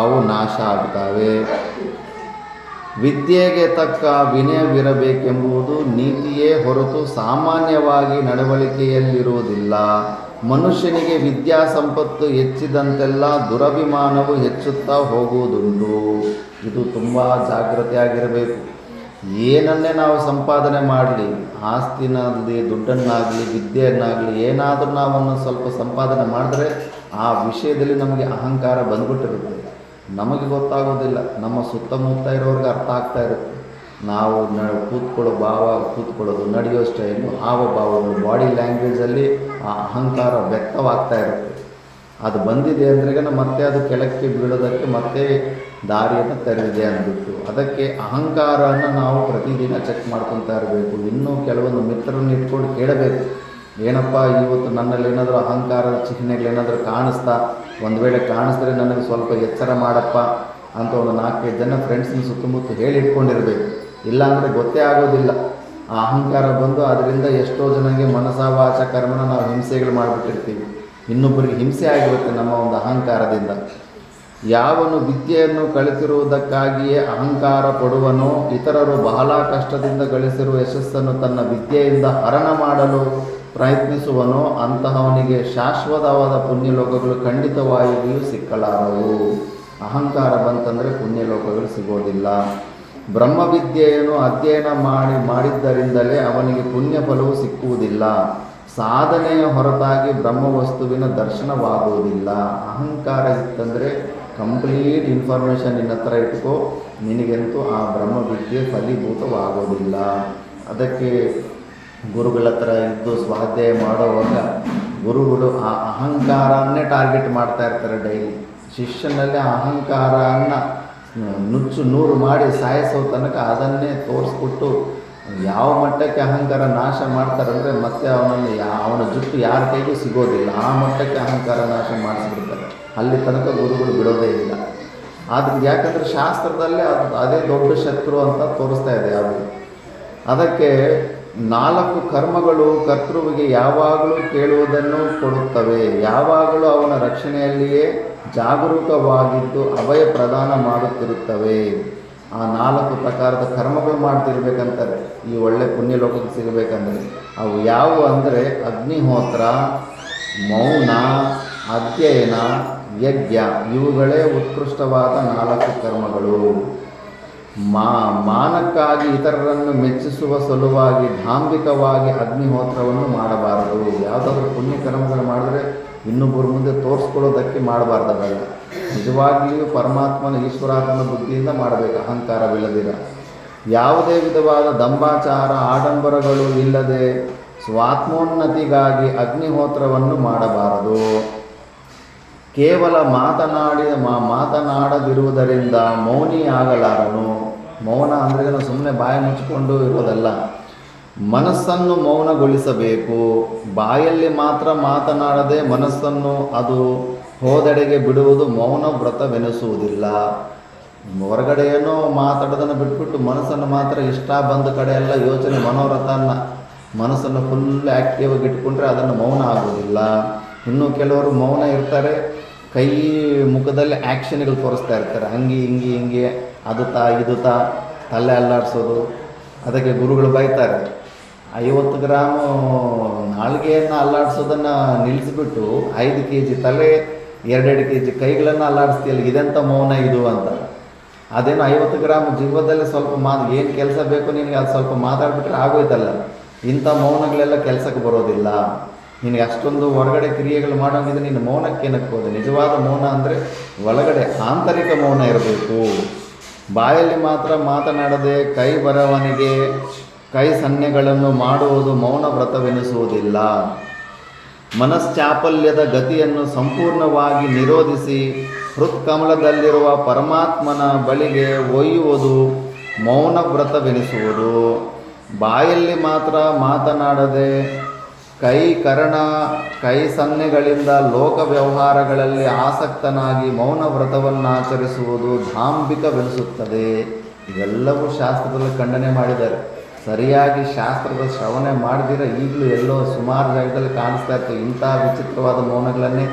ಅವು ನಾಶ ಆಗ್ತವೆ. ವಿದ್ಯೆಗೆ ತಕ್ಕ ವಿನಯವಿರಬೇಕೆಂಬುದು ನೀತಿಯೇ ಹೊರತು ಸಾಮಾನ್ಯವಾಗಿ ನಡವಳಿಕೆಯಲ್ಲಿರುವುದಿಲ್ಲ. ಮನುಷ್ಯನಿಗೆ ವಿದ್ಯಾ ಸಂಪತ್ತು ಹೆಚ್ಚಿದಂತೆಲ್ಲ ದುರಭಿಮಾನವು ಹೆಚ್ಚುತ್ತಾ ಹೋಗುವುದುಂಟು. ಇದು ತುಂಬ ಜಾಗೃತಿಯಾಗಿರಬೇಕು. ಏನನ್ನೇ ನಾವು ಸಂಪಾದನೆ ಮಾಡಲಿ, ಆಸ್ತಿನಾಗಲಿ, ದುಡ್ಡನ್ನಾಗಲಿ, ವಿದ್ಯೆಯನ್ನಾಗಲಿ, ಏನಾದರೂ ನಾವನ್ನು ಸ್ವಲ್ಪ ಸಂಪಾದನೆ ಮಾಡಿದ್ರೆ ಆ ವಿಷಯದಲ್ಲಿ ನಮಗೆ ಅಹಂಕಾರ ಬಂದ್ಬಿಟ್ಟಿರುತ್ತೆ. ನಮಗೆ ಗೊತ್ತಾಗೋದಿಲ್ಲ, ನಮ್ಮ ಸುತ್ತಮುತ್ತ ಇರೋರಿಗೆ ಅರ್ಥ ಆಗ್ತಾ ಇರುತ್ತೆ. ನಾವು ಕೂತ್ಕೊಳ್ಳೋದು, ನಡೆಯೋ ಸ್ಟೈಲು, ಹಾವಭಾವಗಳು, ಬಾಡಿ ಲ್ಯಾಂಗ್ವೇಜಲ್ಲಿ ಆ ಅಹಂಕಾರ ವ್ಯಕ್ತವಾಗ್ತಾ ಇರುತ್ತೆ. ಅದು ಬಂದಿದೆ ಅಂದ್ರೆ ಮತ್ತೆ ಅದು ಕೆಳಕ್ಕೆ ಬೀಳೋದಕ್ಕೆ ಮತ್ತೆ ದಾರಿಯನ್ನು ತೆರೆದಿದೆ ಅಂದ್ಬಿಟ್ಟು ಅದಕ್ಕೆ ಅಹಂಕಾರನ ನಾವು ಪ್ರತಿದಿನ ಚೆಕ್ ಮಾಡ್ಕೊತಾ ಇರಬೇಕು. ಇನ್ನೂ ಕೆಲವೊಂದು ಮಿತ್ರರನ್ನ ಇಟ್ಕೊಂಡು ಕೇಳಬೇಕು, ಏನಪ್ಪ ಇವತ್ತು ನನ್ನಲ್ಲಿ ಏನಾದರೂ ಅಹಂಕಾರದ ಚಿಹ್ನೆಗಳೇನಾದರೂ ಕಾಣಿಸ್ತಾ, ಒಂದು ವೇಳೆ ಕಾಣಿಸಿದ್ರೆ ನನಗೆ ಸ್ವಲ್ಪ ಎಚ್ಚರ ಮಾಡಪ್ಪ ಅಂತ ಒಂದು 4-5 ಜನ ಫ್ರೆಂಡ್ಸ್ನ ಸುತ್ತಮುತ್ತ ಹೇಳಿ ಇಟ್ಕೊಂಡಿರಬೇಕು. ಇಲ್ಲಾಂದರೆ ಗೊತ್ತೇ ಆಗೋದಿಲ್ಲ. ಆ ಅಹಂಕಾರ ಬಂದು ಅದರಿಂದ ಎಷ್ಟೋ ಜನಕ್ಕೆ ಮನಸ ವಾಚ ಕರ್ಮನ ನಾವು ಹಿಂಸೆಗಳು ಮಾಡಿಬಿಟ್ಟಿರ್ತೀವಿ. ಇನ್ನೊಬ್ಬರಿಗೆ ಹಿಂಸೆ ಆಗಿರುತ್ತೆ ನಮ್ಮ ಒಂದು ಅಹಂಕಾರದಿಂದ. ಯಾವನು ವಿದ್ಯೆಯನ್ನು ಕಲಿತಿರುವುದಕ್ಕಾಗಿಯೇ ಅಹಂಕಾರ ಪಡುವನೋ, ಇತರರು ಬಹಳ ಕಷ್ಟದಿಂದ ಗಳಿಸಿರುವ ಯಶಸ್ಸನ್ನು ತನ್ನ ವಿದ್ಯೆಯಿಂದ ಹರಣ ಮಾಡಲು ಪ್ರಯತ್ನಿಸುವನೋ ಅಂತಹವನಿಗೆ ಶಾಶ್ವತವಾದ ಪುಣ್ಯಲೋಕಗಳು ಖಂಡಿತವಾಗಿಯೂ ಸಿಕ್ಕಲಾರವು. ಅಹಂಕಾರ ಬಂತಂದರೆ ಪುಣ್ಯಲೋಕಗಳು ಸಿಗೋದಿಲ್ಲ. ಬ್ರಹ್ಮವಿದ್ಯೆಯನ್ನು ಅಧ್ಯಯನ ಮಾಡಿದ್ದರಿಂದಲೇ ಅವನಿಗೆ ಪುಣ್ಯ ಫಲವು ಸಿಕ್ಕುವುದಿಲ್ಲ. ಸಾಧನೆಯ ಹೊರತಾಗಿ ಬ್ರಹ್ಮವಸ್ತುವಿನ ದರ್ಶನವಾಗುವುದಿಲ್ಲ. ಅಹಂಕಾರ ಇತ್ತಂದರೆ ಕಂಪ್ಲೀಟ್ ಇನ್ಫಾರ್ಮೇಷನ್ ನಿನ್ನ ಹತ್ರ ಇಟ್ಕೋ, ನಿನಗಂತೂ ಆ ಬ್ರಹ್ಮವಿದ್ಯೆ ಫಲೀಭೂತವಾಗೋದಿಲ್ಲ. ಅದಕ್ಕೆ ಗುರುಗಳ ಹತ್ರ ಇದ್ದು ಸ್ವಾಧ್ಯಾಯ ಮಾಡೋವಾಗ ಗುರುಗಳು ಆ ಅಹಂಕಾರನ್ನೇ ಟಾರ್ಗೆಟ್ ಮಾಡ್ತಾ ಇರ್ತಾರೆ ಡೈಲಿ. ಶಿಷ್ಯನಲ್ಲಿ ಆ ಅಹಂಕಾರವನ್ನು ನುಚ್ಚು ನೂರು ಮಾಡಿ ಸಾಯಿಸೋ ತನಕ ಅದನ್ನೇ ತೋರಿಸ್ಬಿಟ್ಟು ಯಾವ ಮಟ್ಟಕ್ಕೆ ಅಹಂಕಾರ ನಾಶ ಮಾಡ್ತಾರಂದರೆ ಮತ್ತೆ ಅವನ ಜುಟ್ಟು ಯಾರ ಕೈಗೂ ಸಿಗೋದಿಲ್ಲ. ಆ ಮಟ್ಟಕ್ಕೆ ಅಹಂಕಾರ ನಾಶ ಮಾಡಿಸ್ಬಿಡ್ತಾರೆ. ಅಲ್ಲಿ ತನಕ ಗುರುಗಳು ಬಿಡೋದೇ ಇಲ್ಲ. ಆದರೆ ಯಾಕಂದರೆ ಶಾಸ್ತ್ರದಲ್ಲೇ ಅದೇ ದೊಡ್ಡ ಶತ್ರು ಅಂತ ತೋರಿಸ್ತಾ ಇದೆ ಅದು. ಅದಕ್ಕೆ 4 ಕರ್ಮಗಳು ಕರ್ತೃವಿಗೆ ಯಾವಾಗಲೂ ಕೇಳುವುದನ್ನು ಕೊಡುತ್ತವೆ. ಯಾವಾಗಲೂ ಅವನ ರಕ್ಷಣೆಯಲ್ಲಿಯೇ ಜಾಗರೂಕವಾಗಿದ್ದು ಅಭಯ ಪ್ರದಾನ ಮಾಡುತ್ತಿರುತ್ತವೆ. ಆ 4 ಪ್ರಕಾರದ ಕರ್ಮಗಳು ಮಾಡ್ತಿರ್ಬೇಕಂತಾರೆ ಈ ಒಳ್ಳೆ ಪುಣ್ಯಲೋಕಕ್ಕೆ ಸಿಗಬೇಕಂದ್ರೆ. ಅವು ಯಾವುವು ಅಂದರೆ ಅಗ್ನಿಹೋತ್ರ, ಮೌನ, ಅಧ್ಯಯನ, ಯಜ್ಞ. ಇವುಗಳೇ ಉತ್ಕೃಷ್ಟವಾದ 4 ಕರ್ಮಗಳು. ಮಾನಕ್ಕಾಗಿ ಇತರರನ್ನು ಮೆಚ್ಚಿಸುವ ಸಲುವಾಗಿ ಧಾಂಬಿಕವಾಗಿ ಅಗ್ನಿಹೋತ್ರವನ್ನು ಮಾಡಬಾರದು. ಯಾವುದಾದ್ರೂ ಪುಣ್ಯ ಕರ್ಮಗಳು ಮಾಡಿದ್ರೆ ಇನ್ನೊಬ್ಬರ ಮುಂದೆ ತೋರಿಸ್ಕೊಳ್ಳೋದಕ್ಕೆ ಮಾಡಬಾರ್ದು. ಅದಲ್ಲ, ನಿಜವಾಗಿಯೂ ಪರಮಾತ್ಮನ ಈಶ್ವರಾತ್ಮನ ಬುದ್ಧಿಯಿಂದ ಮಾಡಬೇಕು, ಅಹಂಕಾರವಿಲ್ಲದಿರ. ಯಾವುದೇ ವಿಧವಾದ ದಂಭಾಚಾರ ಆಡಂಬರಗಳು ಇಲ್ಲದೆ ಸ್ವಾತ್ಮೋನ್ನತಿಗಾಗಿ ಅಗ್ನಿಹೋತ್ರವನ್ನು ಮಾಡಬಾರದು. ಕೇವಲ ಮಾತನಾಡದಿರುವುದರಿಂದ ಮೌನಿಯಾಗಲಾರನು. ಮೌನ ಅಂದರೆ ನಾವು ಸುಮ್ಮನೆ ಬಾಯಿ ಮುಚ್ಚಿಕೊಂಡು ಇರೋದಲ್ಲ, ಮನಸ್ಸನ್ನು ಮೌನಗೊಳಿಸಬೇಕು. ಬಾಯಲ್ಲಿ ಮಾತ್ರ ಮಾತನಾಡದೆ ಮನಸ್ಸನ್ನು ಅದು ಹೋದೆಡೆಗೆ ಬಿಡುವುದು ಮೌನ ವ್ರತವೆನಿಸುವುದಿಲ್ಲ. ಹೊರಗಡೆಯೇನೋ ಮಾತಾಡೋದನ್ನು ಬಿಟ್ಬಿಟ್ಟು ಮನಸ್ಸನ್ನು ಮಾತ್ರ ಇಷ್ಟ ಬಂದ ಕಡೆ ಎಲ್ಲ ಯೋಚನೆ ಮನಸ್ಸನ್ನು ಫುಲ್ ಆ್ಯಕ್ಟಿವ್ ಆಗಿ ಇಟ್ಕೊಂಡ್ರೆ ಅದನ್ನು ಮೌನ ಆಗೋದಿಲ್ಲ. ಇನ್ನು ಕೆಲವರು ಮೌನ ಇರ್ತಾರೆ, ಕೈ ಮುಖದಲ್ಲಿ ಆ್ಯಕ್ಷನ್ಗಳು ತೋರಿಸ್ತಾ ಇರ್ತಾರೆ, ಹಿಂಗೆ ಅದು ಇದು ತಲೆ ಅಲ್ಲಾಡಿಸೋದು. ಅದಕ್ಕೆ ಗುರುಗಳು ಬೈತಾರೆ, 50 ಗ್ರಾಮು ನಾಳಿಗೆಯನ್ನು ಅಲ್ಲಾಡಿಸೋದನ್ನು ನಿಲ್ಲಿಸ್ಬಿಟ್ಟು 5 kg ತಲೆ 2 kg ಕೈಗಳನ್ನು ಅಲ್ಲಾಡಿಸ್ತೀಯಲ್ಲ, ಇದೆಂಥ ಮೌನ ಇದು ಅಂತ. ಅದೇನು 50 ಗ್ರಾಮ್ ಜೀವದಲ್ಲಿ ಸ್ವಲ್ಪ ಏನು ಕೆಲಸ ಬೇಕು ನಿನಗೆ ಅದು ಸ್ವಲ್ಪ ಮಾತಾಡ್ಬಿಟ್ರೆ ಆಗೋಯ್ತಲ್ಲ. ಇಂಥ ಮೌನಗಳೆಲ್ಲ ಕೆಲಸಕ್ಕೆ ಬರೋದಿಲ್ಲ. ನಿನಗೆ ಅಷ್ಟೊಂದು ಹೊರಗಡೆ ಕ್ರಿಯೆಗಳು ಮಾಡೋಂಗಿದ್ರೆ ನೀನು ಮೌನಕ್ಕೆ ಏನಕ್ಕೆ ಹೋದೆ? ನಿಜವಾದ ಮೌನ ಅಂದರೆ ಒಳಗಡೆ ಆಂತರಿಕ ಮೌನ ಇರಬೇಕು. ಬಾಯಲ್ಲಿ ಮಾತ್ರ ಮಾತನಾಡದೆ ಕೈ ಬರವನಿಗೆ ಕೈ ಸನ್ನೆಗಳನ್ನು ಮಾಡುವುದು ಮೌನ ವ್ರತವೆನಿಸುವುದಿಲ್ಲ. ಮನಶ್ಚಾಪಲ್ಯದ ಗತಿಯನ್ನು ಸಂಪೂರ್ಣವಾಗಿ ನಿರೋಧಿಸಿ ಹೃತ್ಕಮಲದಲ್ಲಿರುವ ಪರಮಾತ್ಮನ ಬಳಿಗೆ ಒಯ್ಯುವುದು ಮೌನ ವ್ರತವೆನಿಸುವುದು. ಬಾಯಲ್ಲಿ ಮಾತ್ರ ಮಾತನಾಡದೆ ಕೈ ಸನ್ನೆಗಳಿಂದ ಲೋಕ ವ್ಯವಹಾರಗಳಲ್ಲಿ ಆಸಕ್ತನಾಗಿ ಮೌನ ವ್ರತವನ್ನಾಚರಿಸುವುದು ಧಾಂಬಿಕವೆನಿಸುತ್ತದೆ. ಇವೆಲ್ಲವೂ ಶಾಸ್ತ್ರದಲ್ಲಿ ಖಂಡನೆ ಮಾಡಿದ್ದಾರೆ. ಸರಿಯಾಗಿ ಶಾಸ್ತ್ರದ ಶ್ರವಣೆ ಮಾಡದಿರ ಈಗಲೂ ಎಲ್ಲೋ ಸುಮಾರು ಜಾಗದಲ್ಲಿ ಕಾಣಿಸ್ತಾ ಇರ್ತವೆ. ಇಂಥ ವಿಚಿತ್ರವಾದ ಮೌನಗಳನ್ನೇ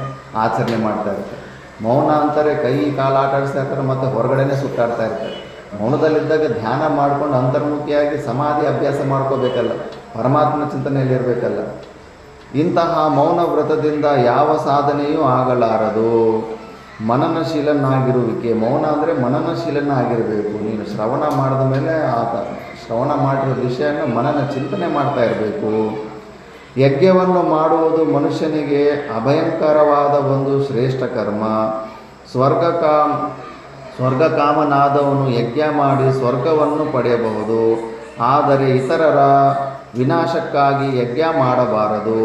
ಆಚರಣೆ ಮಾಡ್ತಾ ಇರ್ತಾರೆ. ಮೌನ ಅಂತಾರೆ ಕೈ ಕಾಲು ಆಟಾಡಿಸ್ತಾ ಇರ್ತಾರೆ ಮತ್ತು ಹೊರಗಡೆನೇ ಸುತ್ತಾಡ್ತಾ ಇರ್ತಾರೆ. ಮೌನದಲ್ಲಿದ್ದಾಗ ಧ್ಯಾನ ಮಾಡ್ಕೊಂಡು ಅಂತರ್ಮುಖಿಯಾಗಿ ಸಮಾಧಿ ಅಭ್ಯಾಸ ಮಾಡ್ಕೋಬೇಕಲ್ಲ, ಪರಮಾತ್ಮನ ಚಿಂತನೆಯಲ್ಲಿರಬೇಕಲ್ಲ. ಇಂತಹ ಮೌನ ವ್ರತದಿಂದ ಯಾವ ಸಾಧನೆಯೂ ಆಗಲಾರದು. ಮನನಶೀಲನಾಗಿರುವಿಕೆ. ಮೌನ ಅಂದರೆ ಮನನಶೀಲನಾಗಿರಬೇಕು. ನೀನು ಶ್ರವಣ ಮಾಡಿದ ಮೇಲೆ ಶ್ರವಣ ಮಾಡಿರೋ ವಿಷಯನ ಮನನ ಚಿಂತನೆ ಮಾಡ್ತಾ ಇರಬೇಕು. ಯಜ್ಞವನ್ನು ಮಾಡುವುದು ಮನುಷ್ಯನಿಗೆ ಅಭಯಂಕರವಾದ ಒಂದು ಶ್ರೇಷ್ಠ ಕರ್ಮ. ಸ್ವರ್ಗಕಾಮನಾದವನು ಯಜ್ಞ ಮಾಡಿ ಸ್ವರ್ಗವನ್ನು ಪಡೆಯಬಹುದು. ಆದರೆ ಇತರರ ವಿನಾಶಕ್ಕಾಗಿ ಯಜ್ಞ ಮಾಡಬಾರದು.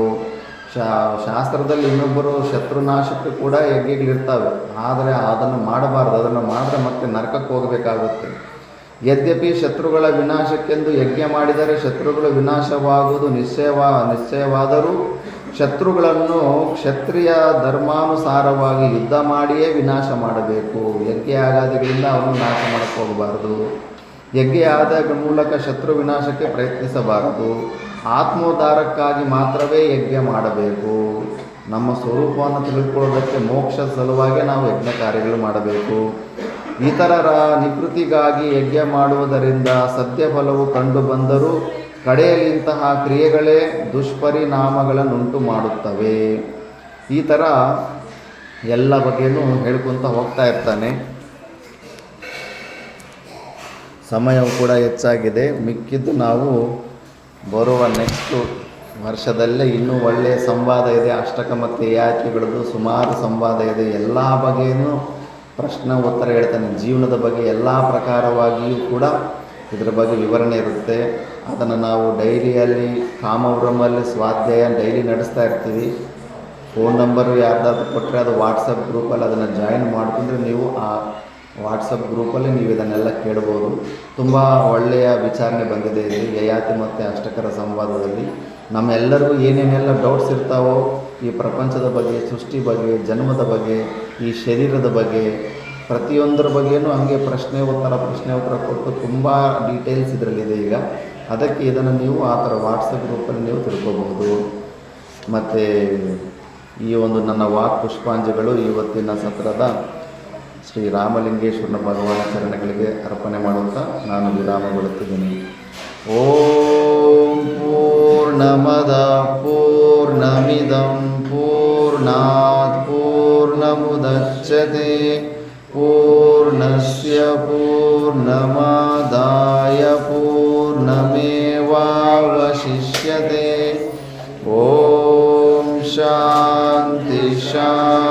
ಶಾಸ್ತ್ರದಲ್ಲಿ ಇನ್ನೊಬ್ಬರು ಶತ್ರುನಾಶಕ್ಕೆ ಕೂಡ ಯಜ್ಞಗಳಿರ್ತವೆ. ಆದರೆ ಅದನ್ನು ಮಾಡಬಾರದು. ಅದನ್ನು ಮಾಡಿದ್ರೆ ಮತ್ತೆ ನರಕಕ್ಕೆ ಹೋಗಬೇಕಾಗುತ್ತೆ. ಯದ್ಯಪಿ ಶತ್ರುಗಳ ವಿನಾಶಕ್ಕೆಂದು ಯಜ್ಞ ಮಾಡಿದರೆ ಶತ್ರುಗಳು ವಿನಾಶವಾಗುವುದು ನಿಶ್ಚಯವಾದರೂ ಶತ್ರುಗಳನ್ನು ಕ್ಷತ್ರಿಯ ಧರ್ಮಾನುಸಾರವಾಗಿ ಯುದ್ಧ ಮಾಡಿಯೇ ವಿನಾಶ ಮಾಡಬೇಕು. ಯಜ್ಞ ಆಗಾದಿಗಳಿಂದ ಅವನು ನಾಶ ಮಾಡಕ್ಕೆ ಹೋಗಬಾರದು. ಯಜ್ಞ ಆದ ಮೂಲಕ ಶತ್ರು ವಿನಾಶಕ್ಕೆ ಪ್ರಯತ್ನಿಸಬಾರದು. ಆತ್ಮೋದ್ಧಾರಕ್ಕಾಗಿ ಮಾತ್ರವೇ ಯಜ್ಞ ಮಾಡಬೇಕು. ನಮ್ಮ ಸ್ವರೂಪವನ್ನು ತಿಳ್ಕೊಳ್ಳೋದಕ್ಕೆ ಮೋಕ್ಷ ಸಲುವಾಗಿ ನಾವು ಯಜ್ಞ ಕಾರ್ಯಗಳು ಮಾಡಬೇಕು. ಇತರರ ನಿವೃತ್ತಿಗಾಗಿ ಯಜ್ಞ ಮಾಡುವುದರಿಂದ ಸದ್ಯ ಫಲವು ಕಂಡು ಬಂದರೂ ಕಡೆಯಲ್ಲಿ ಇಂತಹ ಕ್ರಿಯೆಗಳೇ ದುಷ್ಪರಿಣಾಮಗಳನ್ನುಂಟು ಮಾಡುತ್ತವೆ. ಈ ಥರ ಎಲ್ಲ ಬಗ್ಗೆಯೂ ಹೇಳ್ಕೊತ ಹೋಗ್ತಾ ಇರ್ತಾನೆ. ಸಮಯವು ಕೂಡ ಹೆಚ್ಚಾಗಿದೆ. ಮಿಕ್ಕಿದ್ದು ನಾವು ಬರುವ ನೆಕ್ಸ್ಟು ವರ್ಷದಲ್ಲೇ ಇನ್ನೂ ಒಳ್ಳೆಯ ಸಂವಾದ ಇದೆ. ಅಷ್ಟಕ ಮತ್ತು ಯಯಾತಿಗಳದ್ದು ಸುಮಾರು ಸಂವಾದ ಇದೆ. ಎಲ್ಲ ಬಗೆಯೂ ಪ್ರಶ್ನೆ ಉತ್ತರ ಹೇಳ್ತಾನೆ. ಜೀವನದ ಬಗ್ಗೆ ಎಲ್ಲ ಪ್ರಕಾರವಾಗಿಯೂ ಕೂಡ ಇದರ ಬಗ್ಗೆ ವಿವರಣೆ ಇರುತ್ತೆ. ಅದನ್ನು ನಾವು ಡೈಲಿಯಲ್ಲಿ ಕಾಮವೃಮಲ್ಲಿ ಸ್ವಾಧ್ಯಾಯ ಡೈಲಿ ನಡೆಸ್ತಾ ಇರ್ತೀವಿ. ಫೋನ್ ನಂಬರು ಯಾರ್ದಾದ್ರು ಕೊಟ್ಟರೆ ಅದು ವಾಟ್ಸಪ್ ಗ್ರೂಪಲ್ಲಿ ಅದನ್ನು ಜಾಯಿನ್ ಮಾಡಿಕೊಂಡ್ರೆ ನೀವು ಆ ವಾಟ್ಸಪ್ ಗ್ರೂಪಲ್ಲಿ ನೀವು ಇದನ್ನೆಲ್ಲ ಕೇಳ್ಬೋದು. ತುಂಬ ಒಳ್ಳೆಯ ವಿಚಾರಣೆ ಬಂದಿದೆ ಇಲ್ಲಿ ಯಯಾತಿ ಮತ್ತು ಅಷ್ಟಕರ ಸಂವಾದದಲ್ಲಿ. ನಮ್ಮೆಲ್ಲರಿಗೂ ಏನೇನೆಲ್ಲ ಡೌಟ್ಸ್ ಇರ್ತಾವೋ ಈ ಪ್ರಪಂಚದ ಬಗ್ಗೆ, ಸೃಷ್ಟಿ ಬಗ್ಗೆ, ಜನ್ಮದ ಬಗ್ಗೆ, ಈ ಶರೀರದ ಬಗ್ಗೆ, ಪ್ರತಿಯೊಂದರ ಬಗ್ಗೆಯೂ ಹಂಗೆ ಪ್ರಶ್ನೆ ಉತ್ತರ ಕೊಟ್ಟು ತುಂಬ ಡೀಟೇಲ್ಸ್ ಇದರಲ್ಲಿದೆ ಈಗ. ಅದಕ್ಕೆ ಇದನ್ನು ನೀವು ಆ ಥರ ವಾಟ್ಸಪ್ ಗ್ರೂಪಲ್ಲಿ ನೀವು ತಿಳ್ಕೊಬೋದು. ಮತ್ತು ಈ ಒಂದು ನನ್ನ ವಾಕ್ ಪುಷ್ಪಾಂಜಲಿಗಳು ಇವತ್ತಿನ ಸತ್ರದ ಶ್ರೀ ರಾಮಲಿಂಗೇಶ್ವರನ ಭಗವಾನ ಚರಣಗಳಿಗೆ ಅರ್ಪಣೆ ಮಾಡುತ್ತಾ ನಾನು ವಿರಾಮಗೊಳ್ಳುತ್ತಿದ್ದೀನಿ. ಓಂ ಪೂರ್ಣಮದ ಪೂರ್ಣಮಿದಂ ಪೂರ್ಣಾತ್ ಪೂರ್ಣಮುದಚ್ಯತೆ ಪೂರ್ಣಸ್ಯ ಪೂರ್ಣಮಾದಾಯ ಪೂರ್ಣಮೇವಾವಶಿಷ್ಯತೆ. ಓಂ ಶಾಂತಿ ಶಾಂತಿ.